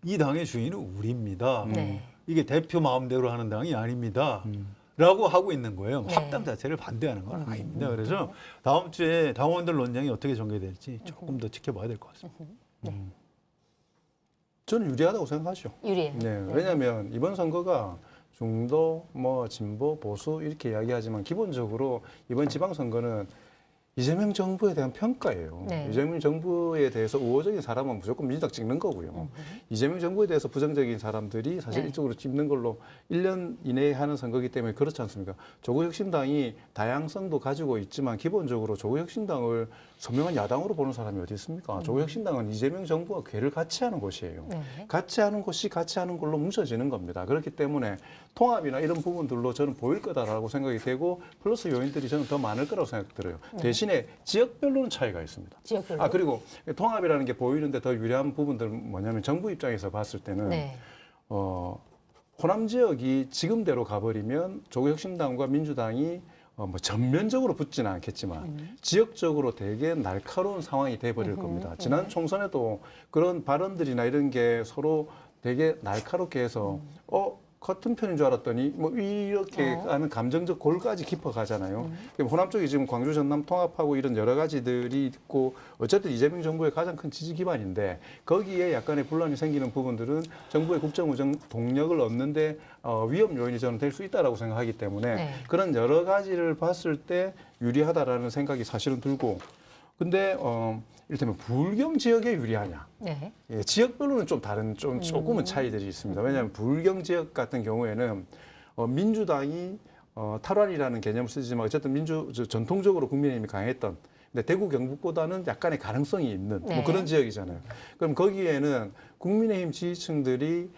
이 당의 주인은 우리입니다. 네. 이게 대표 마음대로 하는 당이 아닙니다. 라고 하고 있는 거예요. 네. 합당 자체를 반대하는 건 아닙니다. 그래서 다음 주에 당원들 논쟁이 어떻게 전개될지 조금 더 지켜봐야 될 것 같습니다. 저는 유리하다고 생각하죠. 유리해요. 네, 왜냐하면 이번 선거가 중도, 진보, 보수 이렇게 이야기하지만 기본적으로 이번 지방선거는 이재명 정부에 대한 평가예요. 네. 이재명 정부에 대해서 우호적인 사람은 무조건 민주당 찍는 거고요. 이재명 정부에 대해서 부정적인 사람들이 사실 네. 이쪽으로 찍는 걸로 1년 이내에 하는 선거이기 때문에 그렇지 않습니까? 조국혁신당이 다양성도 가지고 있지만 기본적으로 조국혁신당을 선명한 야당으로 보는 사람이 어디 있습니까? 조국혁신당은 이재명 정부와 궤를 같이 하는 곳이에요. 네. 같이 하는 곳이 같이 하는 걸로 뭉쳐지는 겁니다. 그렇기 때문에 통합이나 이런 부분들로 저는 보일 거다라고 생각이 되고 플러스 요인들이 저는 더 많을 거라고 생각이 들어요. 대신에 지역별로는 차이가 있습니다. 지역별로. 아 그리고 통합이라는 게 보이는데 더 유리한 부분들은 뭐냐면 정부 입장에서 봤을 때는 네. 호남 지역이 지금대로 가버리면 조국혁신당과 민주당이 뭐 전면적으로 붙지는 않겠지만 지역적으로 되게 날카로운 상황이 돼버릴 겁니다. 지난 총선에도 그런 발언들이나 이런 게 서로 되게 날카롭게 해서 같은 편인 줄 알았더니 뭐 이렇게 하는 감정적 골까지 깊어가잖아요. 호남 쪽이 지금 광주 전남 통합하고 이런 여러 가지들이 있고 어쨌든 이재명 정부의 가장 큰 지지 기반인데 거기에 약간의 분란이 생기는 부분들은 정부의 국정운영 동력을 얻는데 위험 요인이 저는 될 수 있다라고 생각하기 때문에 네. 그런 여러 가지를 봤을 때 유리하다라는 생각이 사실은 들고 근데 이를테면 불경 지역에 유리하냐? 네. 예, 지역별로는 좀 다른 조금은 차이들이 있습니다. 왜냐하면 불경 지역 같은 경우에는 민주당이 탈환이라는 개념을 쓰지만 어쨌든 전통적으로 국민의힘이 강했던 근데 대구 경북보다는 약간의 가능성이 있는 네. 뭐 그런 지역이잖아요. 그럼 거기에는 국민의힘 지지층들이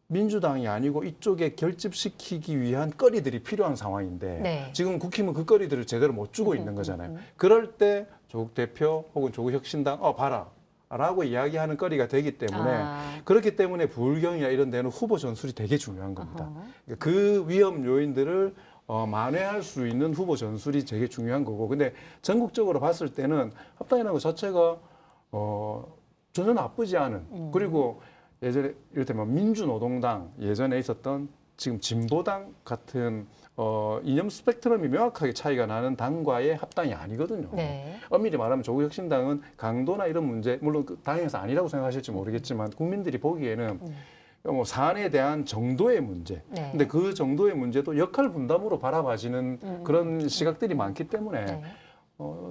민주당이 아니고 이쪽에 결집시키기 위한 거리들이 필요한 상황인데 네. 지금 국힘은 그 거리들을 제대로 못 주고 있는 거잖아요. 그럴 때 조국 대표 혹은 조국 혁신당 봐라 라고 이야기하는 거리가 되기 때문에 그렇기 때문에 부울경이나 이런 데는 후보 전술이 되게 중요한 겁니다. 그러니까 그 위험 요인들을 만회할 수 있는 후보 전술이 되게 중요한 거고 근데 전국적으로 봤을 때는 합당이라는 것 자체가 전혀 나쁘지 않은 그리고 예전에 이를테면 민주노동당 예전에 있었던 지금 진보당 같은 이념 스펙트럼이 명확하게 차이가 나는 당과의 합당이 아니거든요. 네. 엄밀히 말하면 조국혁신당은 강도나 이런 문제 물론 그 당에서 아니라고 생각하실지 모르겠지만 국민들이 보기에는 뭐 사안에 대한 정도의 문제. 네. 근데 그 정도의 문제도 역할 분담으로 바라봐지는 그런 시각들이 많기 때문에 네.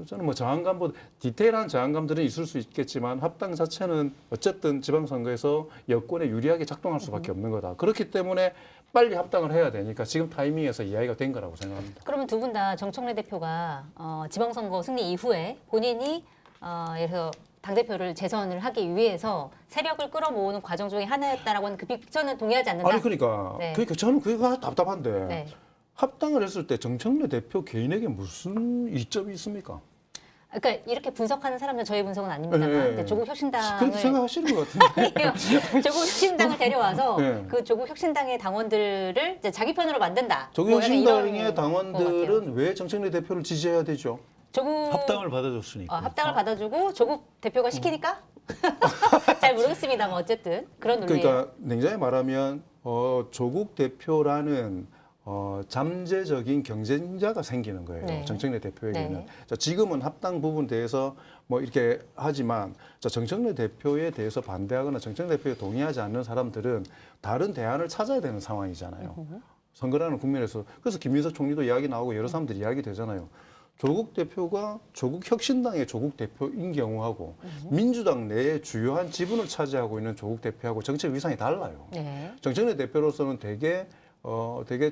저는 뭐 저항감보다 디테일한 저항감들은 있을 수 있겠지만 합당 자체는 어쨌든 지방선거에서 여권에 유리하게 작동할 수밖에 없는 거다. 그렇기 때문에 빨리 합당을 해야 되니까 지금 타이밍에서 이야기가 된 거라고 생각합니다. 그러면 두 분 다 정청래 대표가 지방선거 승리 이후에 본인이 예를 들어 당대표를 재선을 하기 위해서 세력을 끌어모으는 과정 중에 하나였다라고 하는 그 빅전은 동의하지 않는다. 아니 그러니까 네. 저는 그게 답답한데 네. 합당을 했을 때 정청래 대표 개인에게 무슨 이점이 있습니까? 그러니까 이렇게 분석하는 사람들 저희 분석은 아닙니다만 네. 근데 조국 혁신당을 그렇게 생각하시는 것 같은데. 아니요. 조국 혁신당을 데려와서 네. 그 조국 혁신당의 당원들을 이제 자기 편으로 만든다. 조국 뭐 약간 이런 혁신당의 것 같아요. 당원들은 왜 정청래 대표를 지지해야 되죠? 조국 합당을 받아줬으니까. 합당을 받아주고 조국 대표가 시키니까 잘 모르겠습니다만 어쨌든 그런 논리예요. 그러니까 냉정히 말하면 조국 대표라는 잠재적인 경쟁자가 생기는 거예요. 네. 정청래 대표에게는. 네. 자, 지금은 합당 부분 대해서 뭐 이렇게 하지만 정청래 대표에 대해서 반대하거나 정청래 대표에 동의하지 않는 사람들은 다른 대안을 찾아야 되는 상황이잖아요. 선거라는 국면에서. 그래서 김민석 총리도 이야기 나오고 여러 사람들이 이야기 되잖아요. 조국 대표가 조국 혁신당의 조국 대표인 경우하고 민주당 내에 주요한 지분을 차지하고 있는 조국 대표하고 정책 위상이 달라요. 네. 정청래 대표로서는 되게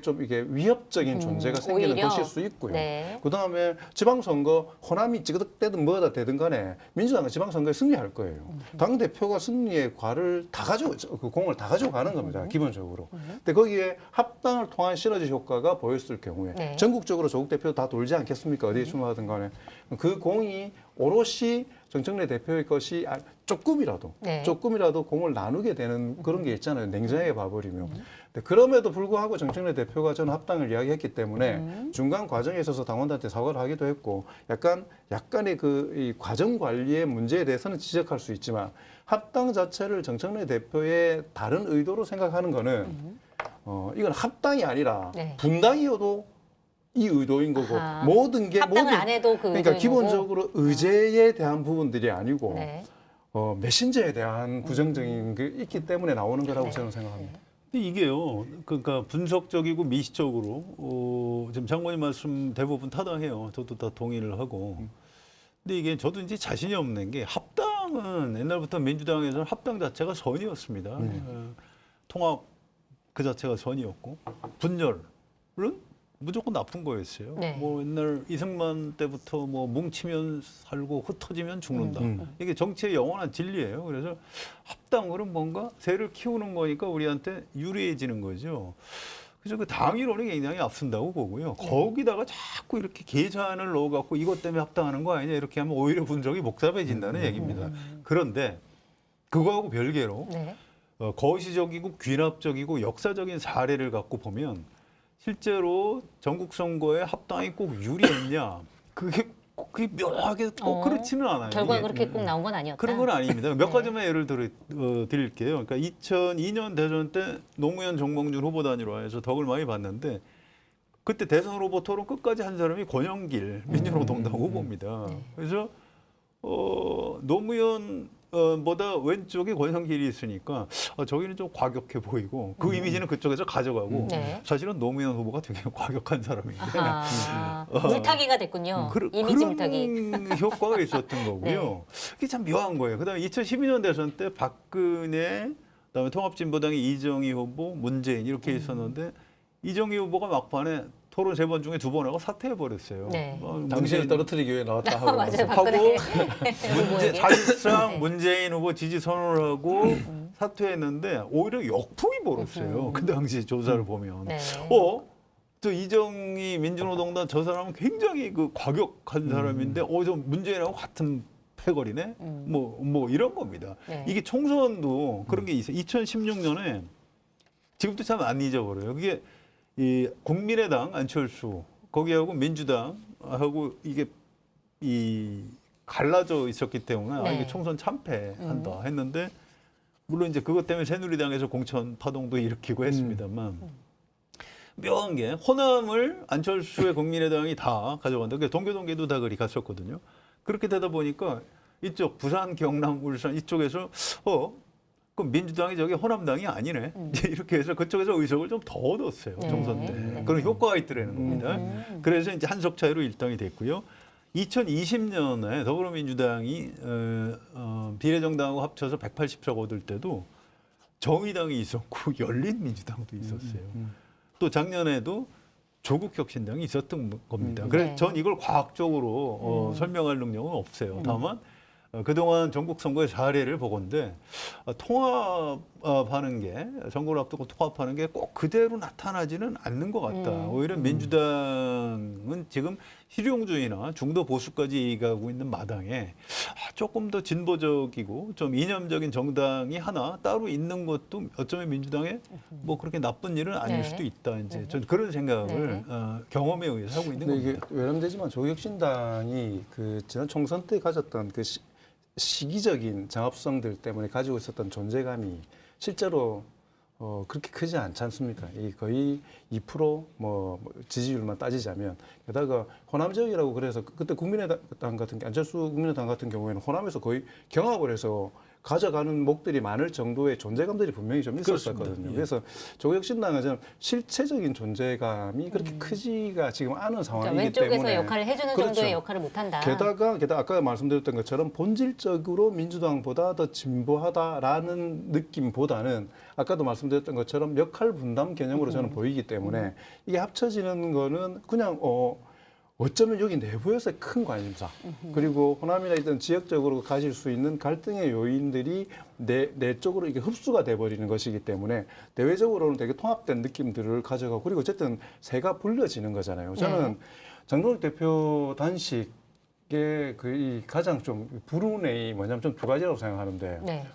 좀 이게 위협적인 존재가 생기는 오히려. 것일 수 있고요. 네. 그다음에 지방선거 호남이 찌그덕대든 뭐다 되든 간에 민주당은 지방선거에 승리할 거예요. 당 대표가 승리의 과를 다 가지고 그 공을 다 가지고 가는 겁니다. 기본적으로. 근데 거기에 합당을 통한 시너지 효과가 보였을 경우에 네. 전국적으로 조국 대표 다 돌지 않겠습니까? 어디에 출마하든 간에 그 공이 오롯이 정청래 대표의 것이 조금이라도 공을 나누게 되는 그런 게 있잖아요. 냉정하게 봐버리면. 근데 그럼에도 불구하고 정청래 대표가 저는 합당을 이야기했기 때문에 중간 과정에 있어서 당원들한테 사과를 하기도 했고 약간의 이 과정 관리의 문제에 대해서는 지적할 수 있지만 합당 자체를 정청래 대표의 다른 의도로 생각하는 거는 이건 합당이 아니라 네. 분당이어도 이 의도인 거고 아하. 모든 게 합당을 안 해도 그 그러니까 의도인 기본적으로 의제에 대한 부분들이 아니고 네. 메신저에 대한 부정적인 게 있기 때문에 나오는 거라고 네. 저는 생각합니다. 근데 이게요, 그러니까 분석적이고 미시적으로 지금 장관님 말씀 대부분 타당해요. 저도 다 동의를 하고. 근데 이게 저도 이제 자신이 없는 게 합당은 옛날부터 민주당에서는 합당 자체가 선이었습니다. 통합 그 자체가 선이었고 분열은 무조건 나쁜 거였어요. 네. 뭐 옛날 이승만 때부터 뭐 뭉치면 살고 흩어지면 죽는다. 이게 정치의 영원한 진리예요. 그래서 합당으로 뭔가 세를 키우는 거니까 우리한테 유리해지는 거죠. 그래서 그 당이론이 굉장히 앞선다고 보고요. 거기다가 자꾸 이렇게 계산을 넣어갖고 이것 때문에 합당하는 거 아니냐 이렇게 하면 오히려 분석이 복잡해진다는 얘기입니다. 그런데 그거하고 별개로 네. 거시적이고 귀납적이고 역사적인 사례를 갖고 보면 실제로 전국 선거에 합당이 꼭 유리했냐 그게 묘하게 꼭 그렇지는 않아요. 결과가 이게. 그렇게 꼭 나온 건 아니었다. 그런 건 아닙니다. 몇 가지만 예를 드릴게요. 그러니까 2002년 대선 때 노무현 정몽준 후보 단일화에서 덕을 많이 봤는데 그때 대선 후보 토론 끝까지 한 사람이 권영길 민주노동당 후보입니다. 그래서 노무현 보다 왼쪽에 권영길이 있으니까 저기는 좀 과격해 보이고 그 이미지는 그쪽에서 가져가고 네. 사실은 노무현 후보가 되게 과격한 사람인데 아하. 물타기가 됐군요. 이미지 그런 물타기. 효과가 있었던 거고요. 그게 참 묘한 거예요. 그다음에 2012년 대선 때 박근혜, 그다음에 통합진보당의 이정희 후보, 문재인 이렇게 있었는데 이정희 후보가 막판에 토론 3번 중에 2번 하고 사퇴해 버렸어요. 네. 당신을 떨어뜨리기 위해 나왔다 하고 맞아요. 하고 박근혜 후보에게. 사실상 네. 문재인 후보 지지 선언을 하고 사퇴했는데 오히려 역풍이 불었어요. 그 당시 조사를 보면. 네. 저 이정희 민주노동당 저 사람은 굉장히 그 과격한 사람인데 저 문재인하고 같은 패거리네. 뭐 이런 겁니다. 네. 이게 총선도 그런 게 있어요. 2016년에 지금도 참 안 잊어버려요. 그게 이 국민의당 안철수 거기하고 민주당하고 이게 이 갈라져 있었기 때문에 네. 이게 총선 참패한다 했는데 물론 이제 그것 때문에 새누리당에서 공천 파동도 일으키고 했습니다만 묘한 게 호남을 안철수의 국민의당이 다 가져간다. 그러니까 동교동계도 다 그리 갔었거든요. 그렇게 되다 보니까 이쪽 부산, 경남, 울산 이쪽에서 그럼 민주당이 저기 호남당이 아니네. 이제 이렇게 해서 그쪽에서 의석을 좀 더 얻었어요. 네. 총선 때. 네. 그런 효과가 있더라는 겁니다. 그래서 이제 한석 차이로 일당이 됐고요. 2020년에 더불어민주당이 비례정당하고 합쳐서 180석 얻을 때도 정의당이 있었고 열린민주당도 있었어요. 또 작년에도 조국혁신당이 있었던 겁니다. 그래서 네. 전 이걸 과학적으로 설명할 능력은 없어요. 다만 그동안 전국 선거의 사례를 보건대 통합하는 게 선거를 앞두고 통합하는 게 꼭 그대로 나타나지는 않는 것 같다. 오히려 민주당은 지금 실용주의나 중도 보수까지 가고 있는 마당에 조금 더 진보적이고 좀 이념적인 정당이 하나 따로 있는 것도 어쩌면 민주당에 뭐 그렇게 나쁜 일은 아닐 네. 수도 있다. 이제 전 그런 생각을 경험에 의해서 하고 있는 근데 이게 겁니다. 외람되지만 조국혁신당이 그 지난 총선 때 가졌던 그 시기적인 정합성들 때문에 가지고 있었던 존재감이 실제로 그렇게 크지 않지 않습니까? 이 거의 2% 지지율만 따지자면 게다가 호남 지역이라고 그래서 그때 국민의당 같은 안철수 국민의당 같은 경우에는 호남에서 거의 경합을 해서 가져가는 목들이 많을 정도의 존재감들이 분명히 좀 있었거든요. 그렇습니다. 예. 그래서 조국혁신당은 저는 실체적인 존재감이 그렇게 크지가 지금 않은 상황이기 그러니까 왼쪽에서 때문에 역할을 해주는 그렇죠. 정도의 역할을 못한다. 게다가 아까 말씀드렸던 것처럼 본질적으로 민주당보다 더 진보하다라는 느낌보다는 아까도 말씀드렸던 것처럼 역할 분담 개념으로 저는 보이기 때문에 이게 합쳐지는 거는 그냥 어쩌면 여기 내부에서의 큰 관심사 그리고 호남이나 이런 지역적으로 가질 수 있는 갈등의 요인들이 내 쪽으로 이게 흡수가 돼버리는 것이기 때문에 내외적으로는 되게 통합된 느낌들을 가져가고 그리고 어쨌든 새가 불려지는 거잖아요. 저는 장동혁 대표 단식의 이 가장 좀 불운의 뭐냐면 좀 두 가지라고 생각하는데 네.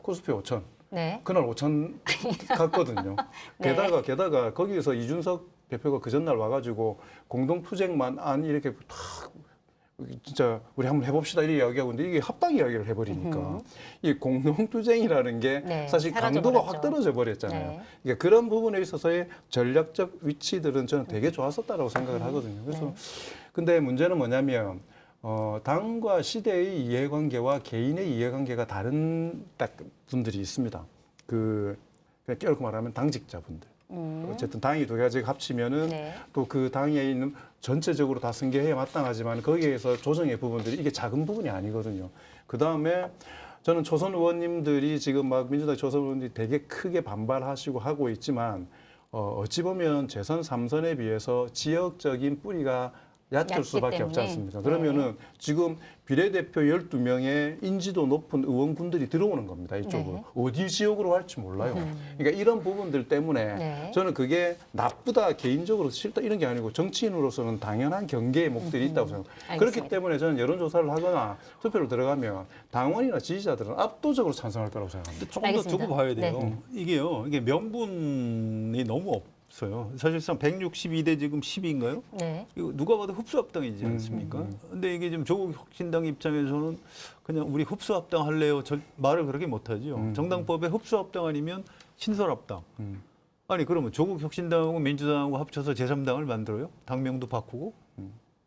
코스피 5천 네. 그날 5천 갔거든요. 네. 게다가 거기에서 이준석 대표가 그 전날 와가지고 공동투쟁만 안 이렇게 탁 진짜 우리 한번 해봅시다 이렇게 이야기하고 있는데 이게 합당 이야기를 해버리니까 이 공동투쟁이라는 게 네, 사실 사라져 강도가 버렸죠. 확 떨어져 버렸잖아요. 네. 그러니까 그런 부분에 있어서의 전략적 위치들은 저는 되게 좋았었다라고 생각을 하거든요. 그래서 근데 문제는 뭐냐면 당과 시대의 이해관계와 개인의 이해관계가 다른 딱 분들이 있습니다. 그냥 깨놓고 말하면 당직자분들. 어쨌든 당이 두 가지가 합치면은 네. 또 그 당에 있는 전체적으로 다 승계해야 마땅하지만 거기에서 조정의 부분들이 이게 작은 부분이 아니거든요. 그 다음에 저는 초선 의원님들이 지금 막 민주당 초선 의원들이 되게 크게 반발하시고 하고 있지만 어찌 보면 재선 3선에 비해서 지역적인 뿌리가 얕을 얕기 수밖에 없지 때문에. 않습니까? 그러면은 지금 비례대표 12명의 인지도 높은 의원군들이 들어오는 겁니다. 이쪽으로. 네. 어디 지역으로 할지 몰라요. 그러니까 이런 부분들 때문에 네. 저는 그게 나쁘다, 개인적으로 싫다 이런 게 아니고 정치인으로서는 당연한 경계의 목들이 있다고 생각합니다. 그렇기 알겠습니다. 때문에 저는 여론조사를 하거나 투표를 들어가면 당원이나 지지자들은 압도적으로 찬성할 거라고 생각합니다. 조금 더 알겠습니다. 두고 봐야 네. 돼요. 이게 명분이 너무 없어요. 사실상 162대 지금 10인가요? 네. 이거 누가 봐도 흡수합당이지 않습니까? 근데 이게 지금 조국 혁신당 입장에서는 그냥 우리 흡수합당 할래요. 말을 그렇게 못하죠. 정당법에 흡수합당 아니면 신설합당. 아니 그러면 조국 혁신당하고 민주당하고 합쳐서 제3당을 만들어요? 당명도 바꾸고?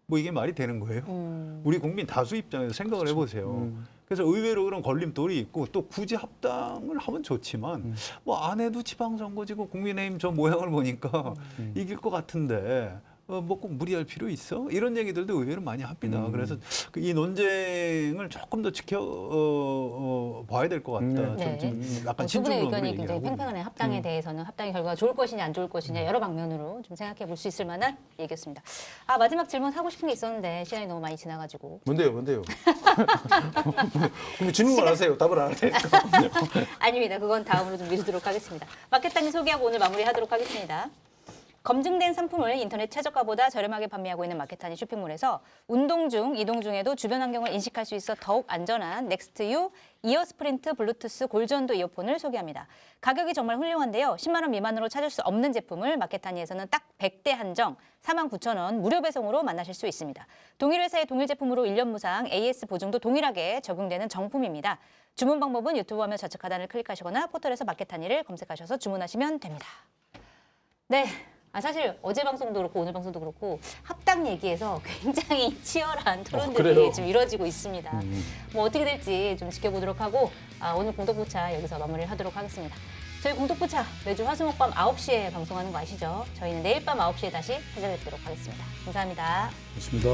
뭐 이게 말이 되는 거예요? 우리 국민 다수 입장에서 생각을 해보세요. 그래서 의외로 그런 걸림돌이 있고 또 굳이 합당을 하면 좋지만 뭐 안 해도 지방선거지고 국민의힘 저 모양을 보니까 이길 것 같은데 뭐 꼭 무리할 필요 있어? 이런 얘기들도 의외로 많이 합니다. 그래서 이 논쟁을 조금 더 봐야 될 것 같다. 네. 좀 약간 두 분의 신중론으로 의견이 굉장히 얘기하고. 팽팽하네요. 합당에 대해서는 합당의 결과가 좋을 것이냐 안 좋을 것이냐 여러 방면으로 좀 생각해 볼 수 있을 만한 얘기였습니다. 아 마지막 질문 하고 싶은 게 있었는데 시간이 너무 많이 지나가지고 뭔데요? 그럼 질문만 하세요. 답을 안 하니까. 아닙니다. 그건 다음으로 좀 미루도록 하겠습니다. 마켓단이 소개하고 오늘 마무리하도록 하겠습니다. 검증된 상품을 인터넷 최저가보다 저렴하게 판매하고 있는 마켓단이 쇼핑몰에서 운동 중, 이동 중에도 주변 환경을 인식할 수 있어 더욱 안전한 넥스트유 이어 스프린트 블루투스 골전도 이어폰을 소개합니다. 가격이 정말 훌륭한데요. 10만 원 미만으로 찾을 수 없는 제품을 마켓단이에서는 딱 100대 한정 49,000원 무료 배송으로 만나실 수 있습니다. 동일 회사의 동일 제품으로 1년 무상 AS 보증도 동일하게 적용되는 정품입니다. 주문 방법은 유튜브 화면 좌측 하단을 클릭하시거나 포털에서 마켓단이를 검색하셔서 주문하시면 됩니다. 네. 사실 어제 방송도 그렇고 오늘 방송도 그렇고 합당 얘기에서 굉장히 치열한 토론들이 그래요? 지금 이루어지고 있습니다. 뭐 어떻게 될지 좀 지켜보도록 하고 오늘 공덕부차 여기서 마무리를 하도록 하겠습니다. 저희 공덕부차 매주 화수목밤 9시에 방송하는 거 아시죠? 저희는 내일 밤 9시에 다시 찾아뵙도록 하겠습니다. 감사합니다. 좋습니다.